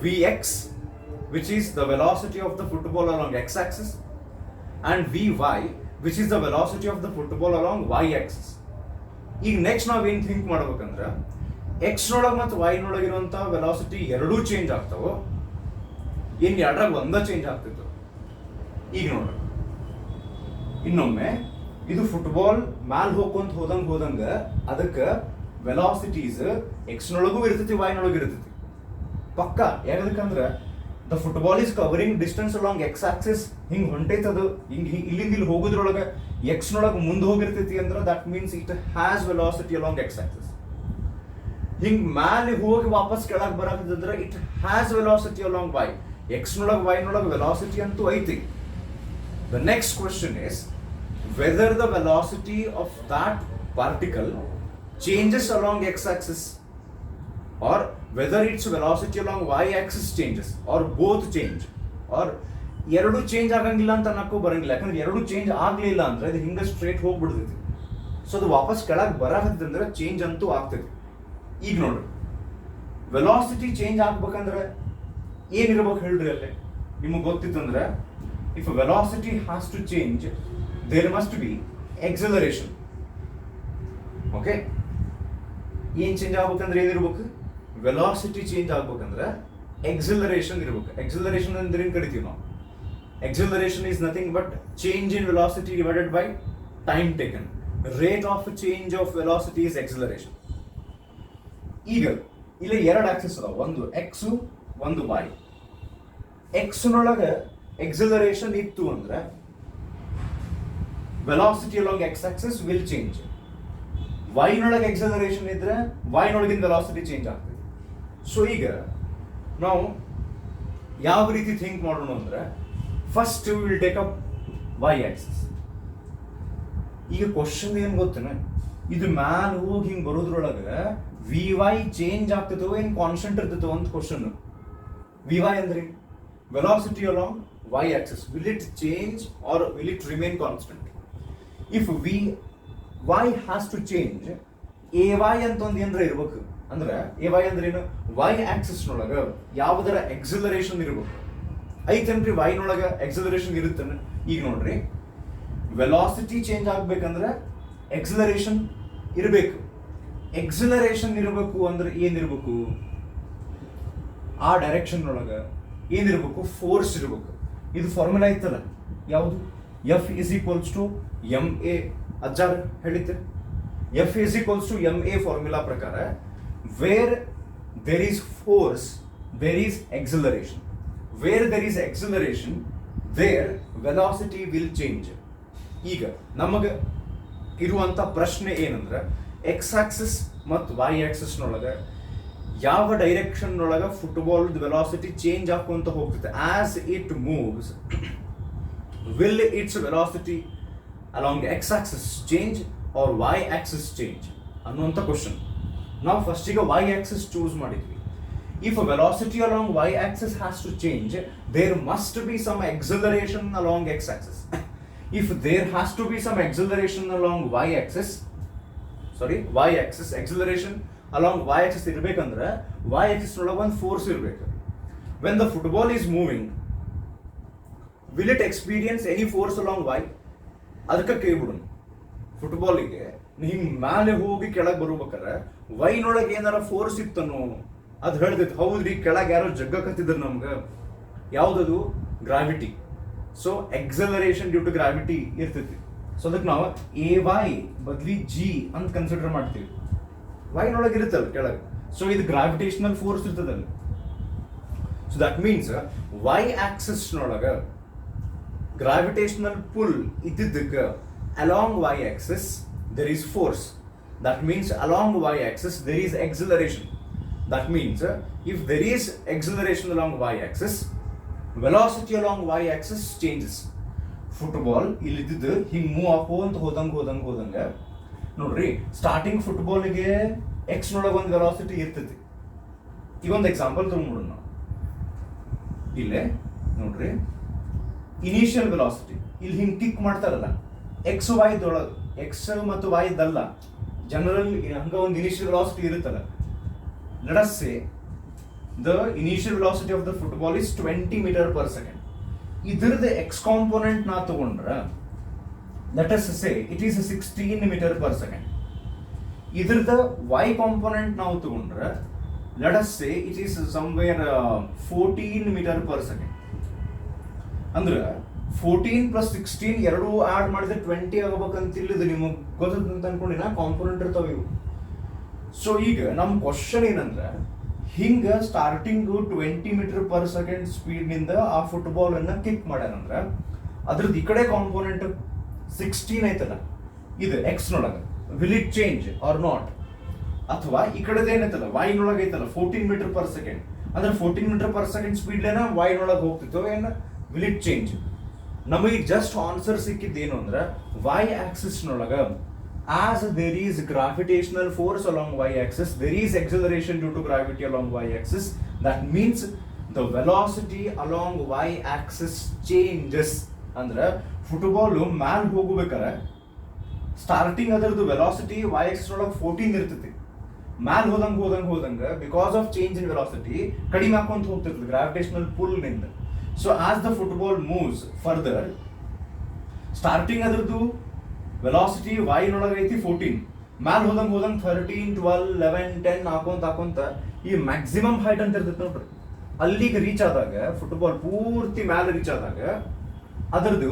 v x which is the velocity of the football along X axis, and v y which is the velocity of the football along Y axis. ಈಗ next ನಾವೇನು think ಮಾಡ್ಬೇಕಂದ್ರೆ, x ನೊಳಗೆ ಮತ್ತು ವೈ ನೊಳಗಿರುವಂತ ವೆಲಾಸಿಟಿ ಎರಡೂ ಚೇಂಜ್ ಆಗ್ತಾವೋ, ಇನ್ ಎರಡರಾಗ ಒಂದ change ಆಗ್ತಿತ್ತು? ಈಗ ನೋಡ್ರಿ, ಇನ್ನೊಮ್ಮೆ ಇದು ಫುಟ್ಬಾಲ್ ಮ್ಯಾಲ್ ಹೋದಂಗ ಅದಕ್ಕೆ ವೆಲಾಸಿಟೀಸ್ ಎಕ್ಸ್ ನೊಳಗೂ ಇರ್ತೈತಿ, ವೈ ನೊಳಗೂ ಇರ್ತೈತಿ ಪಕ್ಕ. ಯಾಕಂದ್ರೆ the football is covering distance along X axis, ಹಿಂಗ್ ಹೊಂಟೈತದು, ಇಲ್ಲಿಂದ ಇಲ್ಲಿ ಹೋಗೋದ್ರೊಳಗೆ ಎಕ್ಸ್ ನೊಳಗೆ ಮುಂದೆ ಹೋಗಿರ್ತೈತಿ ಅಂದ್ರೆ that means it has velocity along X axis. ಹಿಂಗ್ ಮ್ಯಾಲೆ ಹೋಗಿ ವಾಪಸ್ ಕೆಳಗೆ ಬರಕಂದ್ರೆ it has velocity along y. X ನೊಳಗೆ ವೈ ನೊಳಗೆ ವೆಲಾಸಿಟಿ ಅಂತೂ ಐತಿ. The next question is whether the velocity of that particle changes along x-axis or whether its velocity along y-axis changes or both change or ಎರಡು change ಆಗಂಗಿಲ್ಲ ಅಂತ ಅನ್ನಕ್ಕೂ ಬರಂಗಿಲ್ಲ. ಯಾಕಂದ್ರೆ ಎರಡು ಚೇಂಜ್ ಆಗ್ಲಿಲ್ಲ ಅಂದ್ರೆ ಅದು ಹಿಂಗ ಸ್ಟ್ರೇಟ್ ಹೋಗ್ಬಿಡ್ತೈತಿ. ಸೊ ಅದು ವಾಪಸ್ ಕೆಳಗೆ ಬರಕತ್ತಂದ್ರೆ ಚೇಂಜ್ ಅಂತೂ ಆಗ್ತೈತಿ. ಈಗ ನೋಡ್ರಿ, ವೆಲಾಸಿಟಿ ಚೇಂಜ್ ಆಗ್ಬೇಕಂದ್ರೆ ಏನಿರ್ಬೇಕು ಹೇಳ್ರಿ ಅಲ್ಲೇ? ನಿಮಗೆ ಗೊತ್ತಿತ್ತಂದ್ರೆ if velocity has to change there must be acceleration. Okay, ಏನ್ ಚೇಂಜ್ ಆಗ್ಬೇಕಂದ್ರೆ ಏನಿರ್ಬೇಕು? ವೆಲಾಸಿಟಿ ಚೇಂಜ್ ಆಗ್ಬೇಕಂದ್ರೆ ಎಕ್ಸಲರೇಷನ್ ಇರ್ಬೇಕು. ಎಕ್ಸಲರೇಷನ್ ಅಂದ್ರೆ ಏನ್ ಕರಿತೀವಿ ನಾವು? Acceleration is nothing but change in velocity divided by time taken. Rate of change of velocity is acceleration. ಈಗ ಇಲ್ಲಿ ಎರಡು ಆಕ್ಸಿಸ್ ಅದಾವ, ಒಂದು ಎಕ್ಸ್ ಒಂದು ವೈ. ಎಕ್ಸ್ ನೊಳಗೆ ಎಕ್ಸಲರೇಷನ್ ಇತ್ತು ಅಂದ್ರೆ velocity along X axis will change. Y ನೊಳಗೆ ಎಕ್ಸಲರೇಷನ್ ಇದ್ರೆ ವೈ ನೊಳಗಿನ ವೆಲಾಸಿಟಿ ಚೇಂಜ್ ಆಗ್ತದೆ. ಸೊ ಈಗ ನಾವು ಯಾವ ರೀತಿ ಥಿಂಕ್ ಮಾಡೋಣ ಅಂದ್ರೆ, first will take up y axis. ಈಗ ಕ್ವಶನ್ ಏನ್ ಗೊತ್ತೇನ, ಇದು ಮ್ಯಾಲ್ ಹೋಗಿ ಹಿಂಗ್ ಬರೋದ್ರೊಳಗೆ ವಿ ವೈ ಚೇಂಜ್ ಆಗ್ತದೋ ಏನ್ ಕಾನ್ಸ್ಟೆಂಟ್ ಇರ್ತದೋ ಅಂತ ಕ್ವಶನ್. ವಿ ವೈ ಅಂದ್ರೆ velocity along Y axis, will it change or will it remain constant? If v y has to change, A Y ಅಂತ ಒಂದು ಏನಾರ ಇರ್ಬೇಕು. ಅಂದ್ರೆ ಎ ವೈ ಅಂದ್ರೆ ಏನು? ವೈ ಆಕ್ಸಿಸ್ ನೊಳಗ ಯಾವುದರ ಎಕ್ಸಲರೇಷನ್ ಇರ್ಬೇಕು. ಐತೇನ್ರಿ ವೈ ನೊಳಗ ಎಕ್ಸಲರೇಷನ್ ಇರುತ್ತಾನೆ. ಈಗ ನೋಡ್ರಿ, ವೆಲಾಸಿಟಿ ಚೇಂಜ್ ಆಗ್ಬೇಕಂದ್ರೆ ಎಕ್ಸಲರೇಷನ್ ಇರಬೇಕು. ಎಕ್ಸಿಲರೇಷನ್ ಇರಬೇಕು ಅಂದ್ರೆ ಏನಿರಬೇಕು, ಆ ಡೈರೆಕ್ಷನ್ ಒಳಗೆ ಏನಿರಬೇಕು, ಫೋರ್ಸ್ ಇರಬೇಕು. ಇದು ಫಾರ್ಮುಲಾ ಇತ್ತಲ್ಲ, ಯಾವುದು, F is equals to M A. ಅಜ್ಜಾರ್ ಹೇಳಿದ್ದೆ, F is equals to M A formula ಪ್ರಕಾರ where there is force there is acceleration. Where there is acceleration there velocity will change. ಈಗ ನಮಗೆ ಇರುವಂತ ಪ್ರಶ್ನೆ ಏನಂದ್ರೆ, ಎಕ್ಸ್ ಆಕ್ಸಿಸ್ ಮತ್ತು ವೈ ಆಕ್ಸಿಸ್ನೊಳಗೆ ಯಾವ ಡೈರೆಕ್ಷನ್ ಒಳಗೆ ಫುಟ್ಬಾಲ್ ವೆಲಾಸಿಟಿ ಚೇಂಜ್ ಆಗುವಂತ ಹೋಗ್ತದೆ. As it moves will its velocity along X axis change or y axis change ಅನ್ನುವಂಥ ಕ್ವಶನ್. ನಾವು ಫಸ್ಟಿಗೆ ವೈ ಆಕ್ಸಿಸ್ ಚೂಸ್ ಮಾಡಿದ್ವಿ. If velocity along Y axis has to change, there must be some acceleration along X axis. If there has to be some acceleration along y-axis, acceleration along y-axis ಇರಬೇಕಂದ್ರೆ y-axis ನೊಳಗೆ ಒಂದು force ಇರಬೇಕು. When the football is moving, will it experience any force along y? ಅದಕ್ಕೆ ಕೇಳ್ಬಿಡು, ಫುಟ್ಬಾಲಿಗೆ ಹಿಂಗ್ ಮೇಲೆ ಹೋಗಿ ಕೆಳಗೆ ಬರ್ಬೇಕಾರೆ y ನೊಳಗೆ ಏನಾರ ಫೋರ್ಸ್ ಇತ್ತನೋ ಅದು ಹೇಳ್ತೈತಿ. ಹೌದ್ರಿ, ಕೆಳಗೆ ಯಾರೋ ಜಗ್ಗಕತ್ತಿದ್ರು ನಮ್ಗೆ, ಯಾವ್ದದು, gravity. So acceleration due to gravity ಇರ್ತೈತಿ. ಸೊ ಅದಕ್ಕೆ ನಾವು ಎ ವೈ ಬದ್ಲಿ ಜಿ ಅಂತ ಕನ್ಸಿಡರ್ ಮಾಡ್ತೀವಿ. ವೈ ನೊಳಗೆ ಇರುತ್ತಲ್ಲ ಕೆಳಗೆ, ಸೊ ಇದು ಗ್ರಾವಿಟೇಷನಲ್ ಫೋರ್ಸ್ ಇರ್ತದಲ್ಲ. So that means y axis ನೊಳಗೆ ಗ್ರಾವಿಟೇಷನಲ್ ಪುಲ್ ಇದ್ದಿದ್ದಕ್ಕೆ along Y axis there is force. That means along Y axis there is acceleration. That means if there is acceleration along Y axis, velocity along Y axis changes. Football ಇಲ್ಲಿದ್ದು ಹಿಂಗೆ move ಹಾಕೋಂತ ಹೋದಂಗೆ ನೋಡ್ರಿ, starting ಫುಟ್ಬಾಲ್ಗೆ X ನೊಳಗೆ ಒಂದು velocity ಇರ್ತೈತಿ. ಈಗ ಒಂದು example ತಗೊಂಡ್ಬಿಡೋಣ ನಾವು. ಇಲ್ಲೇ ನೋಡ್ರಿ, ಇನಿಷಿಯಲ್ ವೆಲಾಸಿಟಿ ಇಲ್ಲಿ ಹಿಂಗೆ ಕಿಕ್ ಮಾಡ್ತಾರಲ್ಲ, ಎಕ್ಸ್ ವೈದೊಳಗೆ, ಎಕ್ಸ್ ಮತ್ತು ವೈದಲ್ಲ, ಜನರಲ್ ಹಂಗ ಒಂದು ಇನಿಷಿಯಲ್ ವೆಲಾಸಿಟಿ ಇರುತ್ತಲ್ಲ. Let us say the initial velocity of the football is 20 meter per second. ಇದ್ರದ್ದು x component ನಾ ತಗೊಂಡ್ರೆ, let us say it is 16 meter per second. ಇದ್ರದ್ದು y component ನಾವು ತಗೊಂಡ್ರೆ, let us say it is somewhere 14 meter per second. ಅಂದ್ರೆ 14 plus 16 ಎರಡು add ಮಾಡಿದ್ರೆ 20 ಆಗಬೇಕಂತ ಇಲ್ಲಿದ್ದು ನಿಮಗೆ ಗೊತ್ತಂತ ಅನ್ಕೊಂಡಿನ ಕಾಂಪೋನೆಂಟ್ ಇರ್ತಾವ ಇವು. ಸೊ ಈಗ ನಮ್ಮ ಕ್ವಶನ್ ಏನಂದ್ರೆ, ಹಿಂಗ starting 20 metre per second speed ನಿಂದ ಆ ಫುಟ್ಬಾಲ್ ಅನ್ನ ಕಿಕ್ ಮಾಡ್ಯಾರಂದ್ರ ಅದ್ರದ್ದು ಈ ಕಡೆ ಕಾಂಪೋನೆಂಟ್ 16 ಐತಲ್ಲ, ಇದು ಎಕ್ಸ್ ನೊಳಗ, will it change or not? ಅಥವಾ ಈ ಕಡೆದ ಏನೈತಲ್ಲ ವೈ ನೊಳಗೆ ಐತಲ್ಲ 14 ಮೀಟರ್ ಪರ್ ಸೆಕೆಂಡ್, ಅಂದ್ರೆ 14 ಮೀಟರ್ ಪರ್ ಸೆಕೆಂಡ್ ಸ್ಪೀಡ್ ಲೇನ ವೈ ನೊಳಗೆ ಹೋಗ್ತಿತ್ತು, ಏನ ವಿಲ್ ಇಟ್ ಚೇಂಜ್? ನಮಗೆ ಜಸ್ಟ್ ಆನ್ಸರ್ ಸಿಕ್ಕಿದ್ದೇನು ಅಂದ್ರೆ, ವೈ ಆಕ್ಸಿಸ್ ನೊಳಗ as there is gravitational force along y-axis, there is acceleration due to gravity along y-axis. That means the velocity along y-axis changes. ಅಂದ್ರೆ football ಮ್ಯಾಲ್ ಹೋಗಬೇಕಾರೆ starting ಅದರದ್ದು velocity y-axis ಒಳಗೆ 14 ಇರ್ತೈತಿ. ಮ್ಯಾಲ್ ಹೋದಂಗ because of change in velocity ಕಡಿಮೆ ಹಾಕೊಂತ ಹೋಗ್ತಿರ್ತದೆ ಗ್ರಾವಿಟೇಷನಲ್ ಪುಲ್ ನಿಂದ. So as the football moves further, starting ಅದರದ್ದು ವೆಲಾಸಿಟಿ ವೈ ನೊಳಗೆ ಐತಿ 14, ಮ್ಯಾಲ್ ಹೋದಂಗ 13, 12, 11, 10 ಹಾಕೊಂತ ಈ ಮ್ಯಾಕ್ಸಿಮಮ್ ಹೈಟ್ ಅಂತ ಇರ್ತೈತೆ ನೋಡ್ರಿ, ಅಲ್ಲಿಗೆ ರೀಚ್ ಆದಾಗ ಫುಟ್ಬಾಲ್ ಪೂರ್ತಿ ಮ್ಯಾಲೆ ರೀಚ್ ಆದಾಗ ಅದರದ್ದು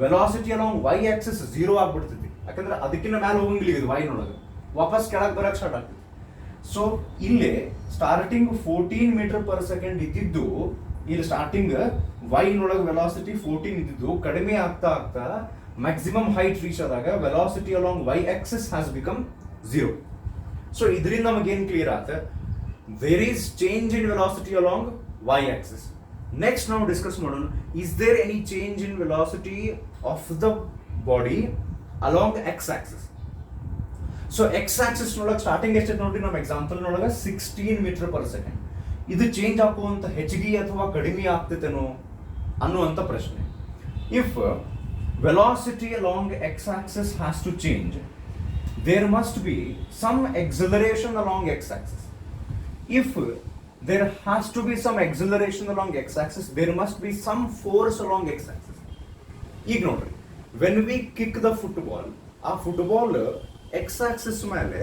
ವೆಲಾಸಿಟಿ ಅಲಾಂಗ್ ವೈ ಆಕ್ಸಿಸ್ 0 ಆಗ್ಬಿಡ್ತೈತಿ. ಯಾಕಂದ್ರೆ ಅದಕ್ಕಿಂತ ಮ್ಯಾಲೆ ಹೋಗಂಗಿಲ್ಲ ಇದು ವೈ ನೊಳಗೆ, ವಾಪಸ್ ಕೆಳಗೆ ಬರಕ್ ಸ್ಟಾರ್ಟ್ ಆಗ್ತೈತಿ. ಸೊ ಇಲ್ಲೇ ಸ್ಟಾರ್ಟಿಂಗ್ 14 ಮೀಟರ್ ಪರ್ ಸೆಕೆಂಡ್ ಇದ್ದಿದ್ದು, ಇಲ್ಲಿ ಸ್ಟಾರ್ಟಿಂಗ್ ವೈ ನೊಳಗೆ ವೆಲಾಸಿಟಿ 14 ಇದ್ದಿದ್ದು ಕಡಿಮೆ ಆಗ್ತಾ ಮ್ಯಾಕ್ಸಿಮಮ್ ಹೈಟ್ ರೀಚ್ ಆದಾಗ velocity along Y axis has become 0. So ಇದರಿಂದ ನಮಗೆ ಏನು ಕ್ಲಿಯರ್ ಆಗುತ್ತೆ, there is change in velocity along Y axis. Next ನಾವು ಡಿಸ್ಕಸ್ ಮಾಡೋಣ, is there any change in velocity of the body along X axis? So x axis ನೊಳಗೆ starting ಎಷ್ಟೈತೆ ನೋಡಿ, ನಮ್ಮ ಎಕ್ಸಾಂಪಲ್ ನೊಳಗೆ 16 ಮೀಟರ್ ಪರ್ ಸೆಕೆಂಡ್. ಇದು change ಆಗುವಂತ ಹೆಚ್ಚಿಗೆ ಅಥವಾ ಕಡಿಮೆ ಆಗ್ತೈತೇನೋ ಅನ್ನುವಂಥ ಪ್ರಶ್ನೆ. If velocity along x-axis has to change, there must be some acceleration along x-axis. If there has to be some acceleration along x-axis, there must be some force along x-axis. ಈಗ ನೋಡ್ರಿ, when we kick the football, ಆ football x axis ಮೇಲೆ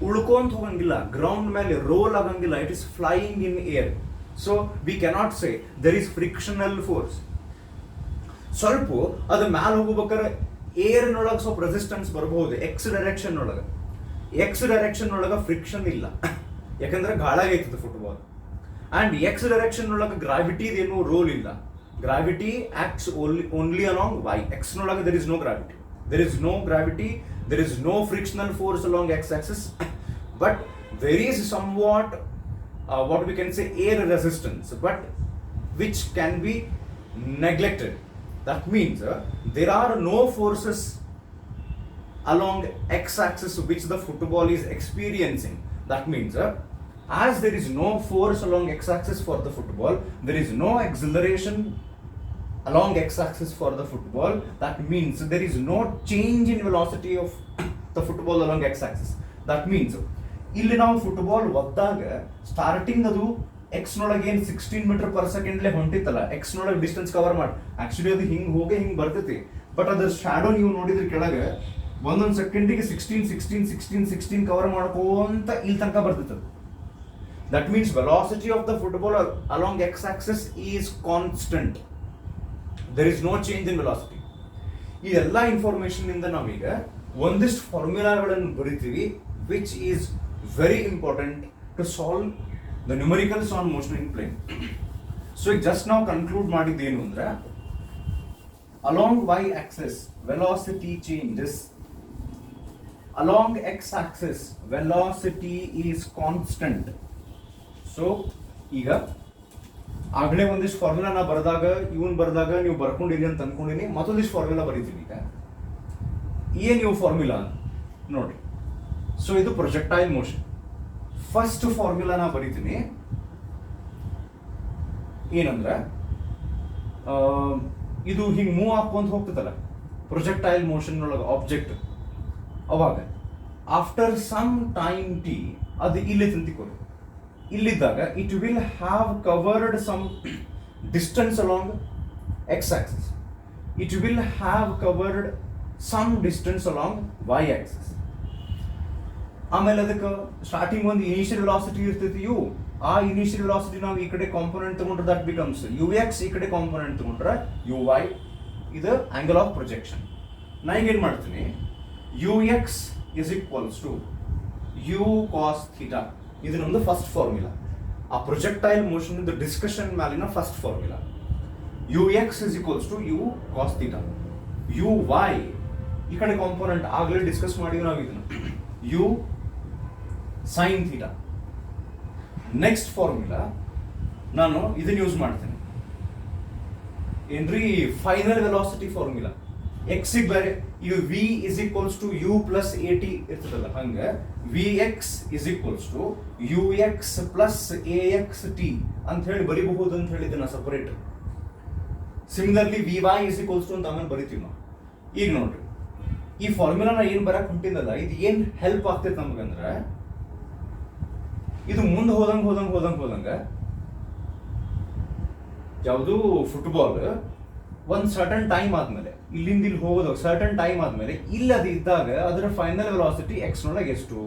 ಉಳ್ಕೊಂತ ಹೋಗಂಗಿಲ್ಲ, ground ಮೇಲೆ roll ಆಗಂಗಿಲ್ಲ, it is flying in air. So we cannot say there is frictional force. ಸ್ವಲ್ಪ ಅದು ಮ್ಯಾಲೆ ಹೋಗ್ಬೇಕಾದ್ರೆ ಏರ್ನೊಳಗೆ ಸ್ವಲ್ಪ ರೆಸಿಸ್ಟೆನ್ಸ್ ಬರಬಹುದು ಎಕ್ಸ್ ಡೈರೆಕ್ಷನ್ ಒಳಗೆ. ಎಕ್ಸ್ ಡೈರೆಕ್ಷನ್ ಒಳಗೆ ಫ್ರಿಕ್ಷನ್ ಇಲ್ಲ, ಯಾಕಂದ್ರೆ ಗಾಳಾಗೈತದ ಫುಟ್ಬಾಲ್. ಅಂಡ್ ಎಕ್ಸ್ ಡೈರೆಕ್ಷನ್ ಒಳಗೆ ಗ್ರಾವಿಟಿದೇನು ರೋಲ್ ಇಲ್ಲ. Gravity acts only along y. X ನೊಳಗೆ there is no gravity, there is no gravity, there is no frictional force along x-axis, but there is somewhat what we can say air resistance, but which can be neglected. That means there are no forces along x-axis which the football is experiencing. That means as there is no force along x-axis for the football, there is no acceleration along x-axis for the football. That means there is no change in velocity of the football along x-axis. That means ಇಲ್ಲಿ ನಾವು football ಒದ್ದಾಗ starting ಅದು X ನೊಳಗೆ ಏನು 16 metre per ಸೆಕೆಂಡ್ಲೆ ಹೊಂಟಿತ್ತಲ್ಲ, X ನೊಳಗೆ distance cover ಮಾಡಿ actually ಅದು ಹಿಂಗೆ ಹೋಗಿ ಹಿಂಗೆ ಬರ್ತೈತಿ. ಬಟ್ ಅದ್ರ ಶಾಡೋ ನೀವು ನೋಡಿದ್ರೆ ಕೆಳಗೆ ಒಂದೊಂದು ಸೆಕೆಂಡಿಗೆ 16 ಕವರ್ ಮಾಡ್ಕೊಂತ ಇಲ್ಲಿ ತನಕ ಬರ್ತೈತೆ. That means velocity of the football along X Axis is constant. there is no change in velocity. ಈ ಎಲ್ಲ ಇನ್ಫಾರ್ಮೇಶನ್ ಇಂದ ನಾವೀಗ ಒಂದಿಷ್ಟು ಫಾರ್ಮುಲಾಗಳನ್ನು ಬರಿತೀವಿ which is very important to solve the numericals on motion in plane. So just now conclude ಮಾಡಿದ್ದೇನು ಅಂದ್ರೆ along y axis velocity changes, along x axis velocity is constant. So ಈಗ ಆಗಲೇ ಒಂದಿಷ್ಟು ಫಾರ್ಮುಲಾ ನಾ ಬರೆದಾಗ ಬರೆದಾಗ ನೀವು ಬರ್ಕೊಂಡಿರಿ ಅಂತ ಅನ್ಕೊಂಡಿನಿ. ಮತ್ತೊಂದಿಷ್ಟು ಫಾರ್ಮುಲಾ ಬರೀತೀವಿ. ಈಗ ಏನು ನೀವು ಫಾರ್ಮುಲಾ ನೋಡಿ. ಸೊ ಇದು ಪ್ರೊಜೆಕ್ಟೈಲ್ ಮೋಷನ್. ಫಸ್ಟ್ ಫಾರ್ಮುಲಾ ನಾ ಬರೀತೀನಿ. ಏನಂದ್ರೆ ಇದು ಹಿಂಗೆ ಮೂವ್ ಹಾಕೊಂತ ಹೋಗ್ತದಲ್ಲ ಪ್ರೊಜೆಕ್ಟೈಲ್ ಮೋಷನ್ ಒಳಗೆ ಆಬ್ಜೆಕ್ಟ್, ಅವಾಗ ಆಫ್ಟರ್ ಸಮ್ ಟೈಮ್ ಟಿ ಅದು ಇಲ್ಲಿ ತಂತಿಕೊಡು. ಇಲ್ಲಿದ್ದಾಗ it will have covered some distance along X axis, it will have covered some distance along Y axis. ಆಮೇಲೆ ಅದಕ್ಕೆ ಸ್ಟಾರ್ಟಿಂಗ್ ಒಂದು ಇನಿಷಿಯಲ್ ವೆಲಾಸಿಟಿ ಇರ್ತೈತಿ ಯು. ಆ ಇನಿಷಿಯಲ್ ವೆಲಾಸಿಟಿ ನಾವು ಈ ಕಡೆ ಕಾಂಪೊನೆಂಟ್ ತಗೊಂಡ್ರೆ ದಟ್ ಬಿಕಮ್ಸ್ ಯು ಎಕ್ಸ್, ಈ ಕಡೆ ಕಾಂಪೊನೆಂಟ್ ತಗೊಂಡ್ರೆ ಯು ವೈ. ಇದು ಆಂಗಲ್ ಆಫ್ ಪ್ರೊಜೆಕ್ಷನ್. ನಾ ಈಗ ಏನು ಮಾಡ್ತೀನಿ, u x is equals to u cos theta. ಇದು ನಮ್ದು ಫಸ್ಟ್ ಫಾರ್ಮುಲಾ. ಆ ಪ್ರೊಜೆಕ್ಟೈಲ್ ಮೋಷನ್ ಡಿಸ್ಕಷನ್ ಮೇಲಿನ first formula. U x is equals to u cos theta. U y ಈ ಕಡೆ ಕಾಂಪೊನೆಂಟ್ ಆಗಲೇ ಡಿಸ್ಕಸ್ ಮಾಡಿದ್ವಿ ನಾವು ಇದನ್ನ, u sine theta. Next formula ನಾನು ಇದನ್ನ ಯೂಸ್ ಮಾಡ್ತೇನೆ ಏನ್ರಿ, ಫೈನಲ್ ವೆಲಾಸಿಟಿ ಫಾರ್ಮುಲಾ. ಎಕ್ಸಿಗೆ ಬೇರೆ ಈಗ v is equals to you plus A t ಇರ್ತದಲ್ಲ, ಹಂಗೆ v x is equals to u x plus a x t ಅಂತ ಹೇಳಿ ಬರಿಬಹುದು ಅಂತ ಹೇಳಿದ್ದೆ ನಾ separate. Similarly v y is equals to ಅಂತ ಆಮೇಲೆ ಬರಿತೀವಿ ನಾವು. ಈಗ ನೋಡ್ರಿ ಈ ಫಾರ್ಮುಲಾನ ಏನು ಬರಕ್ ಹೊಂಟಿದ್ದಲ್ಲ, ಇದು ಏನು ಹೆಲ್ಪ್ ಆಗ್ತೈತೆ ನಮಗಂದ್ರೆ, ಇದು ಮುಂದೆ ಹೋದಂಗೆ ಯಾವುದು ಫುಟ್ಬಾಲ್ ಒಂದು ಸರ್ಟನ್ ಟೈಮ್ ಆದ್ಮೇಲೆ ಇಲ್ಲಿಂದ ಇಲ್ಲಿ ಹೋಗೋದಾಗ ಸರ್ಟನ್ ಟೈಮ್ ಆದ್ಮೇಲೆ ಇಲ್ಲಿ ಅದು ಇದ್ದಾಗ ಅದರ ಫೈನಲ್ ವೆಲಾಸಿಟಿ ಎಕ್ಸ್ ನೊಳಗೆ ಎಷ್ಟು,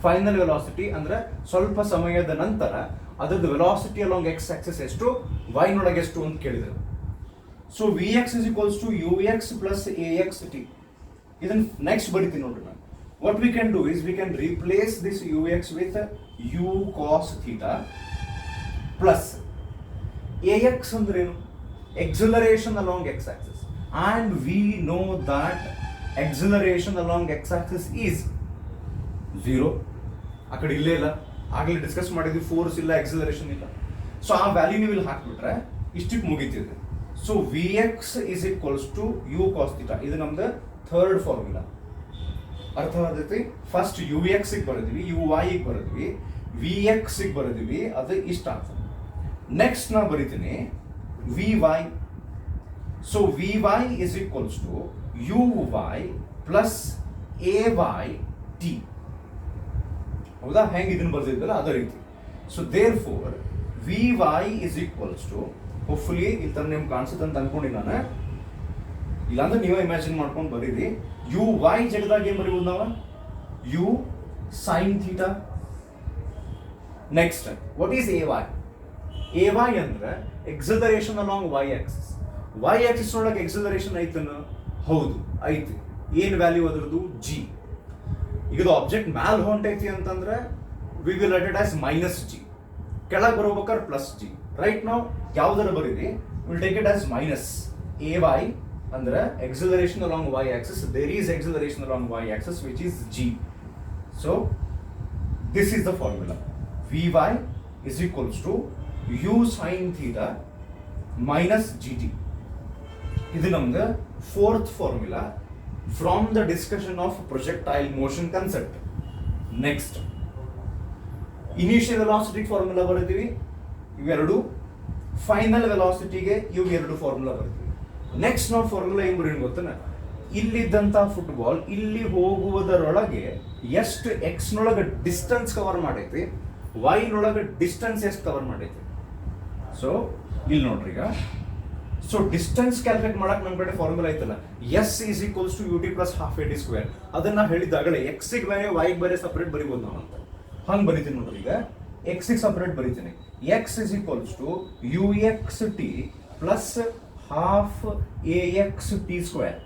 ಫೈನಲ್ ವೆಲಾಸಿಟಿ ಅಂದ್ರೆ ಸ್ವಲ್ಪ ಸಮಯದ ನಂತರ ಅದರದ್ದು ವೆಲಾಸಿಟಿ ಅಲಾಂಗ್ ಎಕ್ಸ್ ಆಕ್ಸಿಸ್ ಎಷ್ಟು, ವೈ ನೊಳಗೆ ಎಷ್ಟು ಅಂತ ಕೇಳಿದ್ರು. So v x is equals to u x plus a x t. ಇದನ್ನ ನೆಕ್ಸ್ಟ್ ಬರಿತೀನಿ ನೋಡ್ರಿ ನಾನು. What we can do is we can replace this u x with u cos theta plus a x ಅಂದ್ರೆ ಏನು, acceleration along x-axis, and we know that acceleration along x-axis is 0. ಆ ಕಡೆ ಇಲ್ಲೇ ಇಲ್ಲ, ಆಗಲೇ ಡಿಸ್ಕಸ್ ಮಾಡಿದ್ವಿ, ಫೋರ್ಸ್ ಇಲ್ಲ, acceleration ಇಲ್ಲ. ಸೊ ಆ ವ್ಯಾಲ್ಯೂ ನೀವು ಇಲ್ಲಿ ಹಾಕ್ಬಿಟ್ರೆ ಇಷ್ಟಕ್ಕೆ ಮುಗಿತಿದೆ. So v x is equals to u cos theta. ಇದು ನಮ್ದು ಥರ್ಡ್ ಫಾರ್ಮುಲಾ. ಅರ್ಥ ಆಗತೈತಿ? ಫಸ್ಟ್ ಯು ಎಕ್ಸ್ ಬರೆದ್ವಿ, ಯು ವೈ ಬರೆದ್ವಿ, ವಿ ಎಕ್ಸ್ ಬರೆದ್ವಿ, ಅದು ಇಷ್ಟ ಆಗ್ತದೆ. ನೆಕ್ಸ್ಟ್ ನಾ ಬರಿತೀನಿ Vy. So Vy is equals to Uy plus Ay t. ಹೌದಾ? ಹೆಂಗೆ ಇದನ್ನು ಬರ್ದಿದ್ದಲ್ಲ ಅದೇ ರೀತಿ. So therefore Vy is equals to, hopefully ಈ ಥರ ನಿಮ್ಗೆ ಕಾಣಿಸುತ್ತೆ ಅಂತ ಅನ್ಕೊಂಡು ನಾನು, ಇಲ್ಲಾಂದ್ರೆ ನೀವೇ ಇಮ್ಯಾಜಿನ್ ಮಾಡ್ಕೊಂಡು ಬರೀರಿ. Uy ಜಗದಾಗ ಏನು ಬರೀಬೋದು ನಾವು, u sin theta. Next, what is ay? ay ಅಂದ್ರೆ acceleration along y axis. y axis ಒಳಗೆ acceleration ಐತನ? ಹೌದು ಐತಿ. ಏನು ವ್ಯಾಲ್ಯೂ ಅದರದು? g. ಈಗ ಇದು ಆಬ್ಜೆಕ್ಟ್ ಮ್ಯಾಲ್ ಹೊಂಟೈತಿ ಅಂತಂದ್ರೆ we will write it as -g. ಕೆಳಗೆ ಬರಬೇಕಾದ್ರೆ +g. ರೈಟ್ ನಾವು ಯಾವ್ದರ ಬರೀರಿ, will take it as -ay ಅಂದ್ರೆ acceleration along y axis. There is acceleration along y axis which is g. So this is the formula. Vy is equals to u sin theta minus gt. This is the fourth formula from the discussion of projectile motion concept. Next, initial velocity formula ಬರೀತೀವಿ. ಇವೆರಡು final ವೆಲಾಸಿಟಿಗೆ ಇವೆರಡು formula ಬರ್ತೀವಿ. Next ನಾವು formula ಏನು ಬರೀ ಗೊತ್ತನ, ಇಲ್ಲಿದ್ದಂಥ football ಇಲ್ಲಿ ಹೋಗುವುದರೊಳಗೆ ಎಷ್ಟು X ನೊಳಗೆ distance cover ಮಾಡೈತಿ, ವೈ ನೊಳಗೆ ಡಿಸ್ಟೆನ್ಸ್ ಎಷ್ಟು ಕವರ್ ಮಾಡೈತಿ. ಸೊ ಇಲ್ಲಿ ನೋಡ್ರಿ ಈಗ, ಸೊ ಡಿಸ್ಟೆನ್ಸ್ ಕ್ಯಾಲ್ಕುಲೇಟ್ ಮಾಡಕ್ ನಮ್ಮ ಕಡೆ ಫಾರ್ಮುಲಾ ಐತಲ್ಲ, s is equals to ut plus half a D square. ಅದನ್ನ ಹೇಳಿದಾಗಲೇ ಎಕ್ಸಿಗೆ ಬೇರೆ ವೈಗೆ ಬೇರೆ ಸಪ್ರೇಟ್ ಬರಿಬೋದು ನಾವು ಅಂತ. ಹಂಗೆ ಬರಿತೀನಿ ನೋಡ್ರಿ, ಈಗ ಎಕ್ಸಿಗೆ ಸಪ್ರೇಟ್ ಬರಿತೀನಿ. X is equals to u x t plus half a x t square.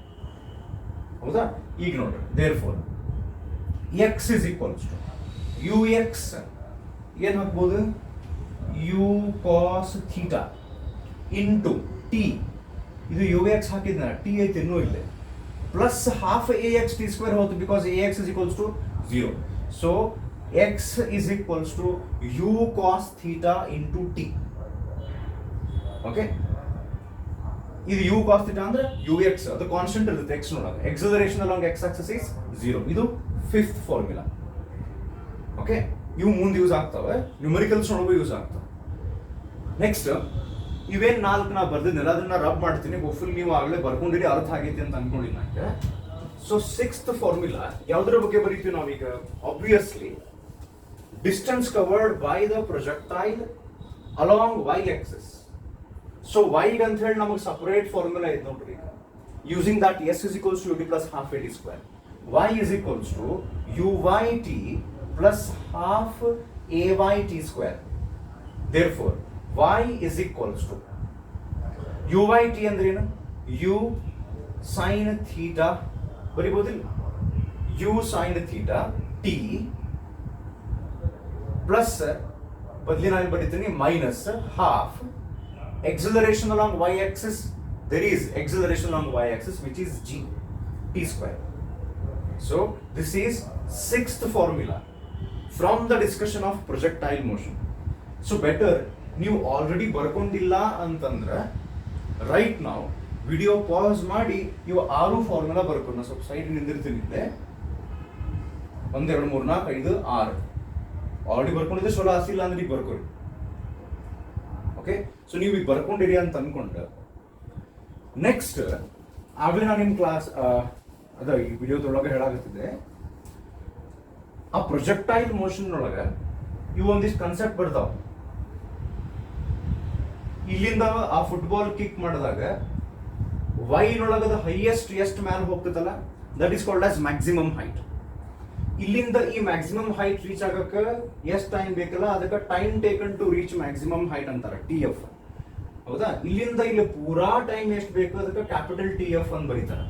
ಹೌದಾ? ಈಗ ನೋಡ್ರಿ, therefore x is equals to u x ಏನು ಹಾಕ್ಬೋದು, u cos theta into t. ಇದು ಯು ಎಕ್ಸ್ ಹಾಕಿದ್ನ, ಟಿ ಐತೆ ಇನ್ನೂ ಇಲ್ಲ, plus half a x t square ಹೋಯ್ತು, because a x is equals to 0. So x is equals to u cos theta into T. Okay, ಇದು you cos theta ಅಂದ್ರೆ you X, ಅದು constant ಇರುತ್ತೆ X ನೊಳಗೆ. Acceleration along X Axis is 0. ಇದು fifth formula. Okay, ಇವು ಮುಂದೆ use ಆಗ್ತವೆ, numericals ಒಳಗೂ ಯೂಸ್ ಆಗ್ತವೆ. ನೆಕ್ಸ್ಟ್, ಇವೇನ್ 4 ನಾ ಬರ್ದಿದ್ನಲ್ಲ ಅದನ್ನ ರಬ್ ಮಾಡ್ತೀನಿ. ಹೋಪ್ಫುಲಿ ನೀವು ಆಗಲೇ ಬರ್ಕೊಂಡಿರಿ, ಅರ್ಥ ಆಗೈತಿ ಅಂತ ಅನ್ಕೊಂಡಿನಿ ನನಗೆ. ಸೊ ಸಿಕ್ಸ್ತ್ ಫಾರ್ಮುಲಾ ಯಾವ್ದ್ರ ಬಗ್ಗೆ ಬರೀತೀವಿ ನಾವೀಗ? Obviously distance covered by the projectile along Y axis. So ವೈಗ್ ಅಂತ ಹೇಳಿ ನಮಗೆ ಸಪರೇಟ್ ಫಾರ್ಮುಲಾ ಇದೆ ನೋಡ್ರಿ. Using that s is equals to ut plus half a D square. Y is equals to u y t plus half a y t square. Therefore y is equals to uyt ಅಂದ್ರೆ ಏನು? u sin theta ಬರಿಬೋದಿಲ್ಲ, u sin theta t plus ಬದಲಿ ನಾನು ಬರೀತೀನಿ minus half acceleration along y axis. There is acceleration along y axis which is g t square. So this is sixth formula from the discussion of projectile motion. So better ನೀವು already ಬರ್ಕೊಂಡಿಲ್ಲ ಅಂತಂದ್ರೆ right ನಾವು video pause ಮಾಡಿ ಇವು 6 formula ಬರ್ಕೊಂಡು ನಾನು ಸ್ವಲ್ಪ side ನಿಂದಿರ್ತೀನಿ. 1 2 3 4 5 6 already ಬರ್ಕೊಂಡಿದ್ದೆ, ಸೋಲ ಆಸಿಲ್ಲ ಅಂದ್ರೆ ಈಗ ಬರ್ಕೊಳ್ಳಿ. ಓಕೆ, ಸೊ ನೀವು ಈಗ ಬರ್ಕೊಂಡಿರಿ ಅಂತ ಅನ್ಕೊಂಡು ನೆಕ್ಸ್ಟ್ ಆಗ್ಲೇ ನಾನು ನಿಮ್ಮ ಕ್ಲಾಸ್ ಅದ ಈ ವಿಡಿಯೋದೊಳಗೆ ಹೇಳಾಗುತ್ತಿದ್ದೆ, ಆ ಪ್ರೊಜೆಕ್ಟೈಲ್ ಮೋಷನ್ ಒಳಗೆ ಇವು ಒಂದಿಷ್ಟು ಕಾನ್ಸೆಪ್ಟ್ ಬರ್ತಾವ. ಇಲ್ಲಿಂದ ಆ ಫುಟ್ಬಾಲ್ ಕಿಕ್ ಮಾಡಿದಾಗ ವೈ ನೊಳಗದ ಹೈಯೆಸ್ಟ್ ಎಷ್ಟು ಮ್ಯಾನ್ ಹೋಗ್ತದಲ್ಲ, that is called as maximum height. ಇಲ್ಲಿಂದ ಈ ಮ್ಯಾಕ್ಸಿಮಮ್ ಹೈಟ್ ರೀಚ್ ಆಗಕ್ಕೆ ಎಷ್ಟು ಟೈಮ್ ಬೇಕಲ್ಲ, ಅದಕ್ಕೆ time taken to reach maximum height ಅಂತಾರೆ, ಟಿ ಎಫ್. ಹೌದಾ? ಇಲ್ಲಿಂದ ಇಲ್ಲಿ ಪೂರಾ ಟೈಮ್ ಎಷ್ಟು ಬೇಕು ಅದಕ್ಕೆ ಕ್ಯಾಪಿಟಲ್ ಟಿ ಎಫ್ ಅಂತ ಬರೀತಾರೆ.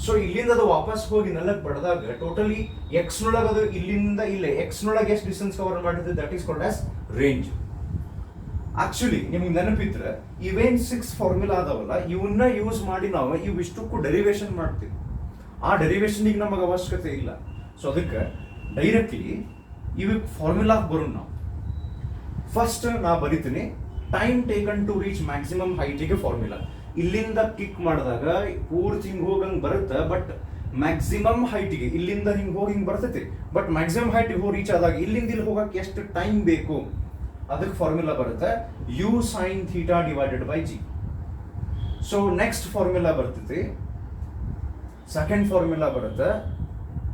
ಸೊ ಇಲ್ಲಿಂದ ಅದು ವಾಪಸ್ ಹೋಗಿ ನೆಲಕ್ಕೆ ಬಡದಾಗ ಟೋಟಲಿ ಎಕ್ಸ್ ನೊಳಗೆ ಅದು ಇಲ್ಲಿಂದ ಇಲ್ಲೇ ಎಕ್ಸ್ ನೊಳಗೆ ಎಷ್ಟು ಡಿಸ್ಟೆನ್ಸ್ ಕವರ್ ಮಾಡಿದ್ರೆ that is called as range. Actually ನಿಮ್ಗೆ ನೆನಪಿದ್ರೆ ಇವೇನ್ 6 ಫಾರ್ಮುಲಾ ಅದಾವಲ್ಲ, ಇವನ್ನ ಯೂಸ್ ಮಾಡಿ ನಾವು ಇವಿಷ್ಟಕ್ಕೂ ಡೆರಿವೇಶನ್ ಮಾಡ್ತೀವಿ. ಆ ಡೆರಿವೇಶನ್ಗೆ ನಮಗೆ ಅವಶ್ಯಕತೆ ಇಲ್ಲ. ಸೊ ಅದಕ್ಕೆ ಡೈರೆಕ್ಟ್ಲಿ ಇವ್ ಫಾರ್ಮುಲಾಕ್ ಬರೋಣ ನಾವು. ಫಸ್ಟ್ ನಾ ಬರೀತೀನಿ time taken to reach maximum ಹೈಟಿಗೆ ಫಾರ್ಮುಲಾ. ಇಲ್ಲಿಂದ ಕಿಕ್ ಮಾಡಿದಾಗ ಪೂರ್ತಿ ಹಿಂಗೆ ಹೋಗಂಗೆ ಬರುತ್ತೆ, ಬಟ್ ಮ್ಯಾಕ್ಸಿಮಮ್ ಹೈಟಿಗೆ ಇಲ್ಲಿಂದ ಹಿಂಗೆ ಹೋಗಿ ಹಿಂಗೆ ಬರ್ತೈತಿ, ಬಟ್ ಮ್ಯಾಕ್ಸಿಮಮ್ ಹೈಟಿಗೆ ಹೋಗಿ ರೀಚ್ ಆದಾಗ ಇಲ್ಲಿಂದ ಇಲ್ಲಿ ಹೋಗಕ್ಕೆ ಎಷ್ಟು ಟೈಮ್ ಬೇಕು ಅದಕ್ಕೆ ಫಾರ್ಮುಲಾ ಬರುತ್ತೆ u sine theta divided by g. So next formula ಬರ್ತೈತಿ, ಸೆಕೆಂಡ್ ಫಾರ್ಮುಲಾ ಬರುತ್ತೆ,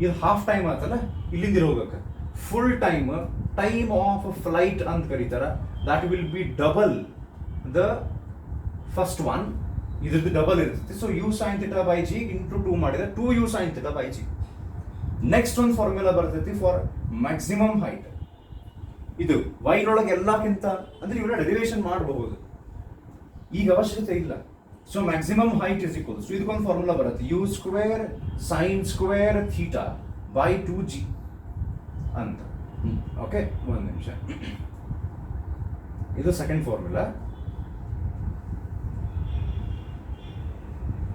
ಇದು ಹಾಫ್ ಟೈಮ್ ಆತಲ್ಲ ಇಲ್ಲಿಂದ ಹೋಗಕ್ಕೆ, full time time of flight ಅಂತ ಕರೀತಾರೆ. That will be double the first one, ಇದ್ರದ್ದು ಡಬಲ್ ಇರ್ತೈತಿ. So u sine theta by g into 2 ಮಾಡಿದ್ರೆ 2 u sine theta by g. Next ಒಂದು ಫಾರ್ಮುಲಾ ಬರ್ತೈತಿ ಫಾರ್ ಮ್ಯಾಕ್ಸಿಮಮ್ ಹೈಟ್. ಇದು y ನೊಳಗೆ ಎಲ್ಲಕ್ಕಿಂತ ಅಂದ್ರೆ ಇವನ್ನ ಡೆರಿವೇಶನ್ ಮಾಡಬಹುದು, ಈಗ ಅವಶ್ಯಕತೆ ಇಲ್ಲ. So maximum height is equals to ಇದಕ್ಕೊಂದು ಫಾರ್ಮುಲಾ ಬರುತ್ತೆ, u square sine square theta by 2g ಅಂತ. ಓಕೆ, ಒಂದು ನಿಮಿಷ. ಇದು second formula.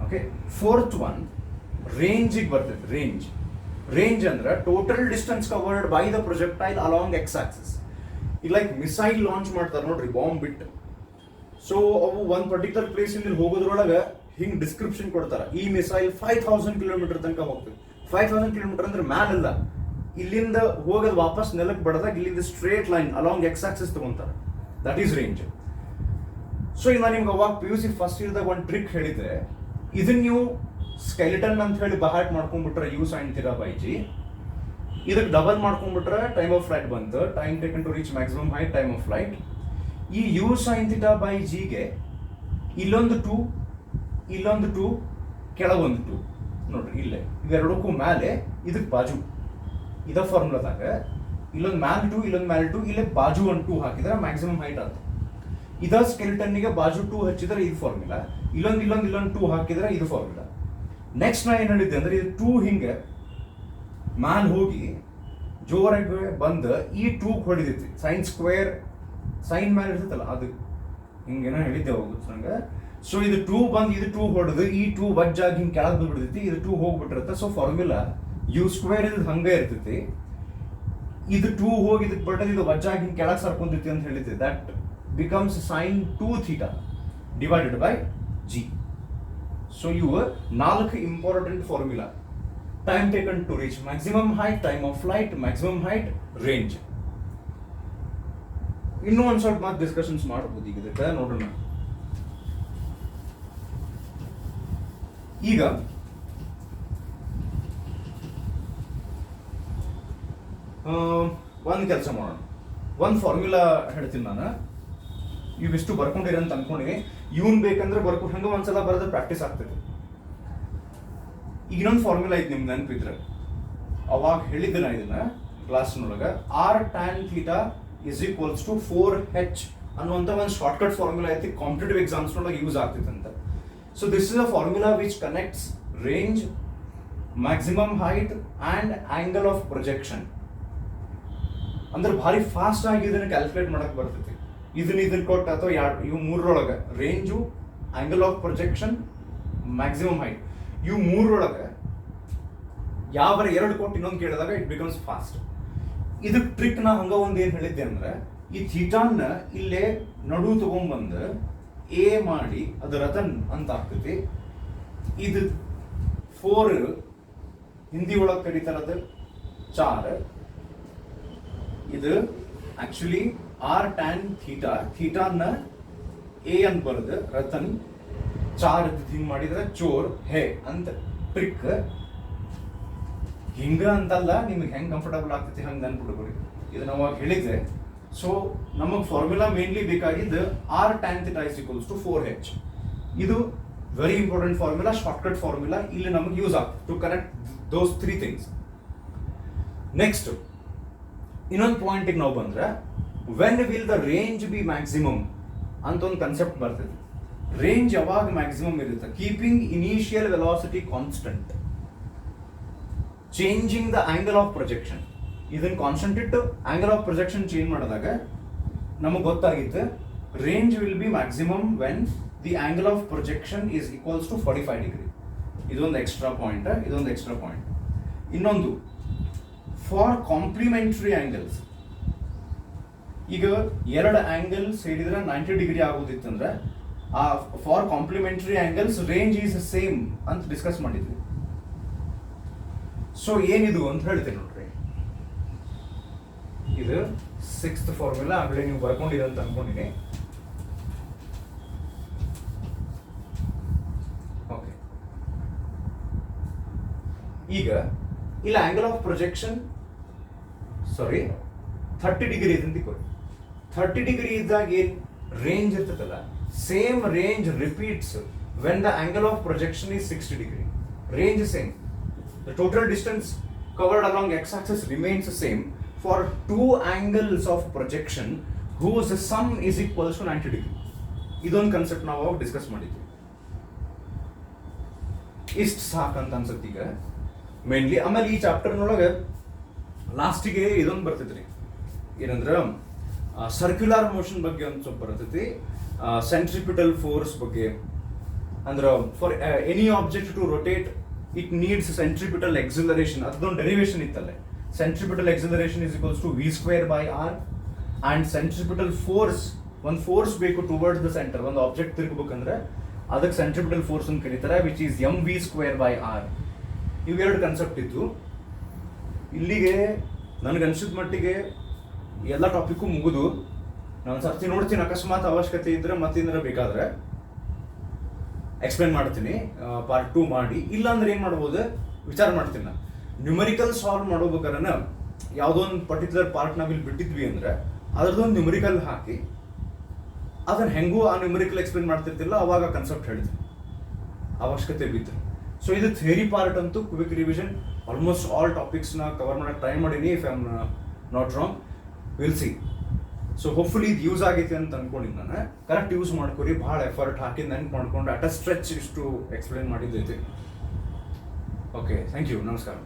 Okay, fourth one ರೇಂಜಿಗೆ ಬರ್ತೈತೆ. ರೇಂಜ್ ಅಂದ್ರೆ total distance covered by the projectile along X axis. ಈಗ ಲೈಕ್ ಮಿಸೈಲ್ ಲಾಂಚ್ ಮಾಡ್ತಾರೆ ನೋಡ್ರಿ, ಬಾಂಬ್ ಬಿಟ್ಟು. ಸೊ ಅವು ಒಂದು ಪರ್ಟಿಕ್ಯುಲರ್ ಪ್ಲೇಸ್ ಇಂದ ಹೋಗೋದ್ರೊಳಗೆ ಹಿಂಗ್ ಡಿಸ್ಕ್ರಿಪ್ಷನ್ ಕೊಡ್ತಾರೆ, ಈ ಮಿಸೈಲ್ 5000 ಕಿಲೋಮೀಟರ್ ತನಕ ಹೋಗ್ತದೆ. 5000 ಕಿಲೋಮೀಟರ್ ಅಂದ್ರೆ ಮ್ಯಾಲಲ್ಲ, ಇಲ್ಲಿಂದ ಹೋಗೋದು ವಾಪಸ್ ನೆಲಕ್ಕೆ ಬಡದಾಗ ಇಲ್ಲಿಂದ straight line along X axis ತಗೊಂತಾರೆ. That is range. ಸೊ ಈಗ ನಾನು ನಿಮ್ಗೆ ಅವಾಗ PUC ಫಸ್ಟ್ ಇಯರ್ದಾಗ ಒಂದು ಟ್ರಿಕ್ ಹೇಳಿದ್ರೆ, ಇದನ್ನ ನೀವು ಸ್ಕೆಲಿಟನ್ ಅಂತ ಹೇಳಿ ಬಹಾಟ್ ಮಾಡ್ಕೊಂಡ್ಬಿಟ್ರೆ u sine theta by G, ಇದಕ್ಕೆ ಡಬಲ್ ಮಾಡ್ಕೊಂಡ್ಬಿಟ್ರೆ ಟೈಮ್ ಆಫ್ ಫ್ಲೈಟ್ ಬಂತು, time taken to reach maximum height, time of flight. ಈ ಯು ಸೈನ್ ಥೀಟಾ ಬೈ ಜಿಗೆ ಇಲ್ಲೊಂದು 2, ಇಲ್ಲೊಂದು 2, ಕೆಳಗೊಂದು 2 ನೋಡ್ರಿ, ಇಲ್ಲೇ ಇವೆರಡಕ್ಕೂ ಮೇಲೆ ಇದಕ್ಕೆ ಬಾಜು ಇದ ಫಾರ್ಮುಲಾದಾಗ ಇಲ್ಲೊಂದು ಮ್ಯಾಲ್ 2, ಇಲ್ಲೊಂದು ಮ್ಯಾಲ್ 2, ಇಲ್ಲೇ ಬಾಜು ಒಂದು 2 ಹಾಕಿದ್ರೆ ಮ್ಯಾಕ್ಸಿಮಮ್ ಹೈಟ್ ಆಗುತ್ತೆ. ಇದ ಸ್ಕೆಲಿಟನ್ನಿಗೆ ಬಾಜು 2 ಹಚ್ಚಿದ್ರೆ ಇದು ಫಾರ್ಮುಲಾ, ಇಲ್ಲೊಂದು 2 ಹಾಕಿದ್ರೆ ಇದು ಫಾರ್ಮುಲಾ. ನೆಕ್ಸ್ಟ್ ನಾ ಏನು ಹೇಳಿದ್ದೆ ಅಂದ್ರೆ, ಇದು 2 ಹಿಂಗೆ ಮ್ಯಾಲ್ ಹೋಗಿ ಜೋರಾಗಿ ಬಂದು ಈ 2 ಹೊಡಿದೈತಿ, ಸೈನ್ ಸ್ಕ್ವೇರ್ ಸೈನ್ ಮ್ಯಾಲ್ ಇರ್ತೈತಲ್ಲ ಅದು ಹಿಂಗೇನೋ ಹೇಳಿದ್ದೆ ಹೋಗುತ್ತೆ ನಂಗೆ. ಸೊ ಇದು 2 ಬಂದು ಇದು 2 ಹೊಡೆದು ಈ 2 ವಜ್ಜಾಗಿ ಹಿಂಗೆ ಕೆಳಗೆ ಬಿಡ್ತೈತಿ, ಇದು 2 ಹೋಗ್ಬಿಟ್ಟಿರುತ್ತೆ. ಸೊ ಫಾರ್ಮುಲಾ ಯು ಸ್ಕ್ವೇರ್ ಇದು ಹಂಗೆ ಇರ್ತೈತಿ, ಇದು 2 ಹೋಗಿ ಇದಕ್ಕೆ ಬಡ್ಡದು ಇದು ವಜ್ಜಾಗಿ ಹಿಂಗೆ ಕೆಳಗೆ ಸರ್ಕೊಂತೈತಿ ಅಂತ ಹೇಳಿದ್ದೆ. That becomes sine 2 theta divided by g. So ಇವು 4 important formula: time taken to reach maximum height, time of flight, maximum height, range. ಇನ್ನೂ ಒಂದು ಸ್ವಲ್ಪ ಮಾತು ಡಿಸ್ಕಷನ್ಸ್ ಮಾಡಬಹುದು ಈಗ ಇದಕ್ಕೆ, ನೋಡೋಣ. ಈಗ ಒಂದು ಕೆಲಸ ಮಾಡೋಣ, ಒಂದು ಫಾರ್ಮುಲಾ ಹೇಳ್ತೀನಿ ನಾನು, ಇವಿಷ್ಟು ಬರ್ಕೊಂಡಿರಿ ಅಂತ ಅನ್ಕೊಂಡಿನಿ. ಇವನ್ ಬೇಕಂದ್ರೆ ಬರ್ಕೊಂಡು ಹಂಗೆ ಒಂದ್ಸಲ ಬರೋದು ಪ್ರಾಕ್ಟೀಸ್ ಆಗ್ತದೆ. ಈಗ ಇನ್ನೊಂದು ಫಾರ್ಮುಲಾ ಐತೆ ನಿಮ್ಗೆ ನೆನಪಿದ್ರೆ, ಅವಾಗ ಹೇಳಿದ್ದೆ ನಾ ಇದನ್ನ ಕ್ಲಾಸ್ನೊಳಗೆ, R tan theta is equals to 4h ಅನ್ನುವಂಥ ಒಂದು ಶಾರ್ಟ್ಕಟ್ ಫಾರ್ಮುಲಾ ಐತಿ, ಕಾಂಪಿಟೇಟಿವ್ ಎಕ್ಸಾಮ್ಸ್ನೊಳಗೆ ಯೂಸ್ ಆಗ್ತೈತೆ ಅಂತ. So this is a formula which connects range, maximum height and angle of projection. ಅಂದ್ರೆ ಭಾರಿ ಫಾಸ್ಟ್ ಆಗಿ ಇದನ್ನ ಕ್ಯಾಲ್ಕುಲೇಟ್ ಮಾಡಕ್ ಬರ್ತೈತಿ. ಇದನ್ನ ಕೊಟ್ಟು ಅಥವಾ ಇವು ಮೂರರೊಳಗೆ range, angle of projection, maximum height, ಇವು ಮೂರರೊಳಗೆ ಯಾವರ 2 ಕೊಟ್ಟು ಇನ್ನೊಂದು ಕೇಳಿದಾಗ ಇಟ್ ಬಿಕಮ್ಸ್ ಫಾಸ್ಟ್. ಇದಕ್ಕೆ ಟ್ರಿಕ್ ನಾ ಹಂಗ ಒಂದು ಏನು ಹೇಳಿದ್ದೆ ಅಂದ್ರೆ, ಈ ಥೀಟಾನ್ನ ಇಲ್ಲೇ ನಡು ತಗೊಂಡ್ಬಂದು ಎ ಮಾಡಿ ಅದು ರತನ್ ಅಂತ ಆಗ್ತೈತಿ. ಇದು 4 ಹಿಂದಿ ಒಳಗೆ ಕರೀತಾರದು 4. ಇದು ಆಕ್ಚುಲಿ ಆರ್ ಟ್ಯಾನ್ ಥೀಟಾ, ಥೀಟಾನ್ನ ಎ ಅಂತ ಬರೆದು ರತನ್ 4 ಹಿಂಗ್ ಮಾಡಿದ್ರೆ ಚೋರ್ ಹೇ ಅಂತ ಟ್ರಿಕ್. ಹಿಂಗ ಅಂತಲ್ಲ, ನಿಮ್ಗೆ ಹೆಂಗ್ ಕಂಫರ್ಟಬಲ್ ಆಗ್ತೈತಿ ಹಂಗೆ ನೆನ್ಬಿಡ್ಬೇಡಿ, ಇದು ನಾವು ಹೇಳಿದ್ದೆ. ಸೊ ನಮಗೆ ಫಾರ್ಮುಲಾ ಮೇನ್ಲಿ ಬೇಕಾಗಿದ್ದು R tan theta is equals to 4h. ಇದು very important formula, shortcut formula, ಇಲ್ಲಿ ನಮಗೆ ಯೂಸ್ ಆಗ್ತದೆ to connect those 3 things. Next ಇನ್ನೊಂದು ಪಾಯಿಂಟಿಗೆ ನಾವು ಬಂದ್ರೆ, when will the range be maximum ಅಂತ ಒಂದು ಕನ್ಸೆಪ್ಟ್ ಬರ್ತದೆ. ರೇಂಜ್ ಯಾವಾಗ ಮ್ಯಾಕ್ಸಿಮಮ್ ಇರುತ್ತೆ? Keeping initial velocity constant, changing the angle of projection. ಇದನ್ನ ಕಾನ್ಸ್ಟೆಂಟ್ ಇಟ್ಟು ಆಂಗಲ್ ಆಫ್ ಪ್ರೊಜೆಕ್ಷನ್ ಚೇಂಜ್ ಮಾಡಿದಾಗ ನಮಗೆ ಗೊತ್ತಾಗಿತ್ತು range will B maximum when the angle of projection is equals to 45 degree. ಇದೊಂದು ಎಕ್ಸ್ಟ್ರಾ ಪಾಯಿಂಟ್, ಇದೊಂದು extra point. ಇನ್ನೊಂದು, for complementary angles, ಈಗ 2 angle ಸೇರಿದ್ರೆ 90 ಡಿಗ್ರಿ ಆಗೋದಿತ್ತಂದ್ರೆ ಆ for complementary angles range is same ಅಂತ ಡಿಸ್ಕಸ್ ಮಾಡಿದ್ವಿ. ಸೊ ಏನಿದು ಅಂತ ಹೇಳ್ತೇನೆ ನೋಡ್ರಿ, ಇದು 6th ಫಾರ್ಮುಲಾ, ಆಗಲೇ ನೀವು ಬರ್ಕೊಂಡಿದೆ ಅಂತ ಅನ್ಕೊಂಡಿನಿ. ಓಕೆ, ಈಗ ಇಲ್ಲ ಆಂಗಲ್ ಆಫ್ ಪ್ರೊಜೆಕ್ಷನ್ 30 ಡಿಗ್ರಿ ಇದೆ ಅಂತ ಕೊಡಿ. 30 ಡಿಗ್ರಿ ಇದ್ದಾಗ ಏನ್ ರೇಂಜ್ ಇರ್ತದಲ್ಲ, same range repeats when the angle of projection is 60 degree. Range is same. The total distance covered along x-axis remains the same for two angles of projection whose sum is equals to 90 degree. ಇದೊಂದು concept ನಾವು ಅವಾಗ discuss ಮಾಡಿದ್ವಿ. ಇಷ್ಟು ಸಾಕಂತ ಅನ್ಸುತ್ತೆ ಈಗ mainly. ಆಮೇಲೆ ಈ ಚಾಪ್ಟರ್ನೊಳಗೆ ಲಾಸ್ಟಿಗೆ ಇದೊಂದು ಬರ್ತೈತ್ರಿ, ಏನಂದ್ರೆ ಸರ್ಕ್ಯುಲರ್ ಮೋಷನ್ ಬಗ್ಗೆ ಒಂದು ಸ್ವಲ್ಪ ಬರ್ತೈತಿ, ಸೆಂಟ್ರಿಪಿಟಲ್ ಫೋರ್ಸ್ ಬಗ್ಗೆ. ಅಂದ್ರೆ for any object to rotate it needs centripetal acceleration. ಅದೊಂದು ಡೆರಿವೇಶನ್ ಇತ್ತಲ್ಲೇ, centripetal acceleration is equals to v square by r, and centripetal force, ಒಂದು ಫೋರ್ಸ್ ಬೇಕು ಟುವರ್ಡ್ಸ್ ದ ಸೆಂಟರ್. ಒಂದು ಆಬ್ಜೆಕ್ಟ್ ತಿರ್ಗಬೇಕಂದ್ರೆ ಅದಕ್ಕೆ ಸೆಂಟ್ರಿಪಿಟಲ್ ಫೋರ್ಸ್ ಅಂತ ಕರೀತಾರೆ, which is mv square by r. ಇವೆರಡು ಕಾನ್ಸೆಪ್ಟ್ ಇತ್ತು. ಇಲ್ಲಿಗೆ ನನಗೆ ಅನ್ಸಿದ ಮಟ್ಟಿಗೆ ಎಲ್ಲ ಟಾಪಿಕ್ಕು ಮುಗಿದು. ನಾನು ಸರ್ತಿ ನೋಡ್ತೀನಿ, ಅಕಸ್ಮಾತ್ ಅವಶ್ಯಕತೆ ಇದ್ರೆ ಮತ್ತೇನಾರ ಬೇಕಾದ್ರೆ ಎಕ್ಸ್ಪ್ಲೇನ್ ಮಾಡ್ತೀನಿ, ಪಾರ್ಟ್ 2 ಮಾಡಿ. ಇಲ್ಲಾಂದ್ರೆ ಏನು ಮಾಡ್ಬೋದು ವಿಚಾರ ಮಾಡ್ತೀನಿ ನಾನು. ನ್ಯೂಮರಿಕಲ್ ಸಾಲ್ವ್ ಮಾಡೋಬೇಕಾದ್ರೆ ಯಾವುದೋ ಒಂದು ಪರ್ಟಿಕ್ಯುಲರ್ ಪಾರ್ಟ್ ನಾವಿಲ್ಲಿ ಬಿಟ್ಟಿದ್ವಿ ಅಂದರೆ ಅದ್ರದ್ದೊಂದು ನ್ಯೂಮರಿಕಲ್ ಹಾಕಿ ಅದನ್ನು ಹೆಂಗೂ ಆ ನ್ಯೂಮರಿಕಲ್ ಎಕ್ಸ್ಪ್ಲೇನ್ ಮಾಡ್ತಿರ್ತಿಲ್ಲ, ಅವಾಗ ಕನ್ಸೆಪ್ಟ್ ಹೇಳ್ತೀನಿ ಅವಶ್ಯಕತೆ ಬಿದ್ದರೆ. ಸೊ ಇದು ಥಿಯರಿ ಪಾರ್ಟ್ ಅಂತೂ ಕ್ವಿಕ್ ರಿವಿಷನ್ ಆಲ್ಮೋಸ್ಟ್ ಆಲ್ ಟಾಪಿಕ್ಸ್ನ ಕವರ್ ಮಾಡೋಕ್ಕೆ ಟ್ರೈ ಮಾಡೀನಿ. If I am not wrong, will see. So hopefully ಇದು ಯೂಸ್ ಆಗೈತೆ ಅಂತ ಅನ್ಕೊಂಡಿದ್ದು ನಾನು. ಕರೆಕ್ಟ್ ಯೂಸ್ ಮಾಡ್ಕೊರಿ, ಭಾಳ ಎಫರ್ಟ್ ಹಾಕಿ ನೆನ್ಪು ಮಾಡ್ಕೊಂಡು ಅಟ್ ಅ ಸ್ಟ್ರೆಚ್ ಇಷ್ಟು ಎಕ್ಸ್ಪ್ಲೇನ್ ಮಾಡಿದ್ದೈತೆ. ಓಕೆ, ಥ್ಯಾಂಕ್ ಯು, ನಮಸ್ಕಾರ.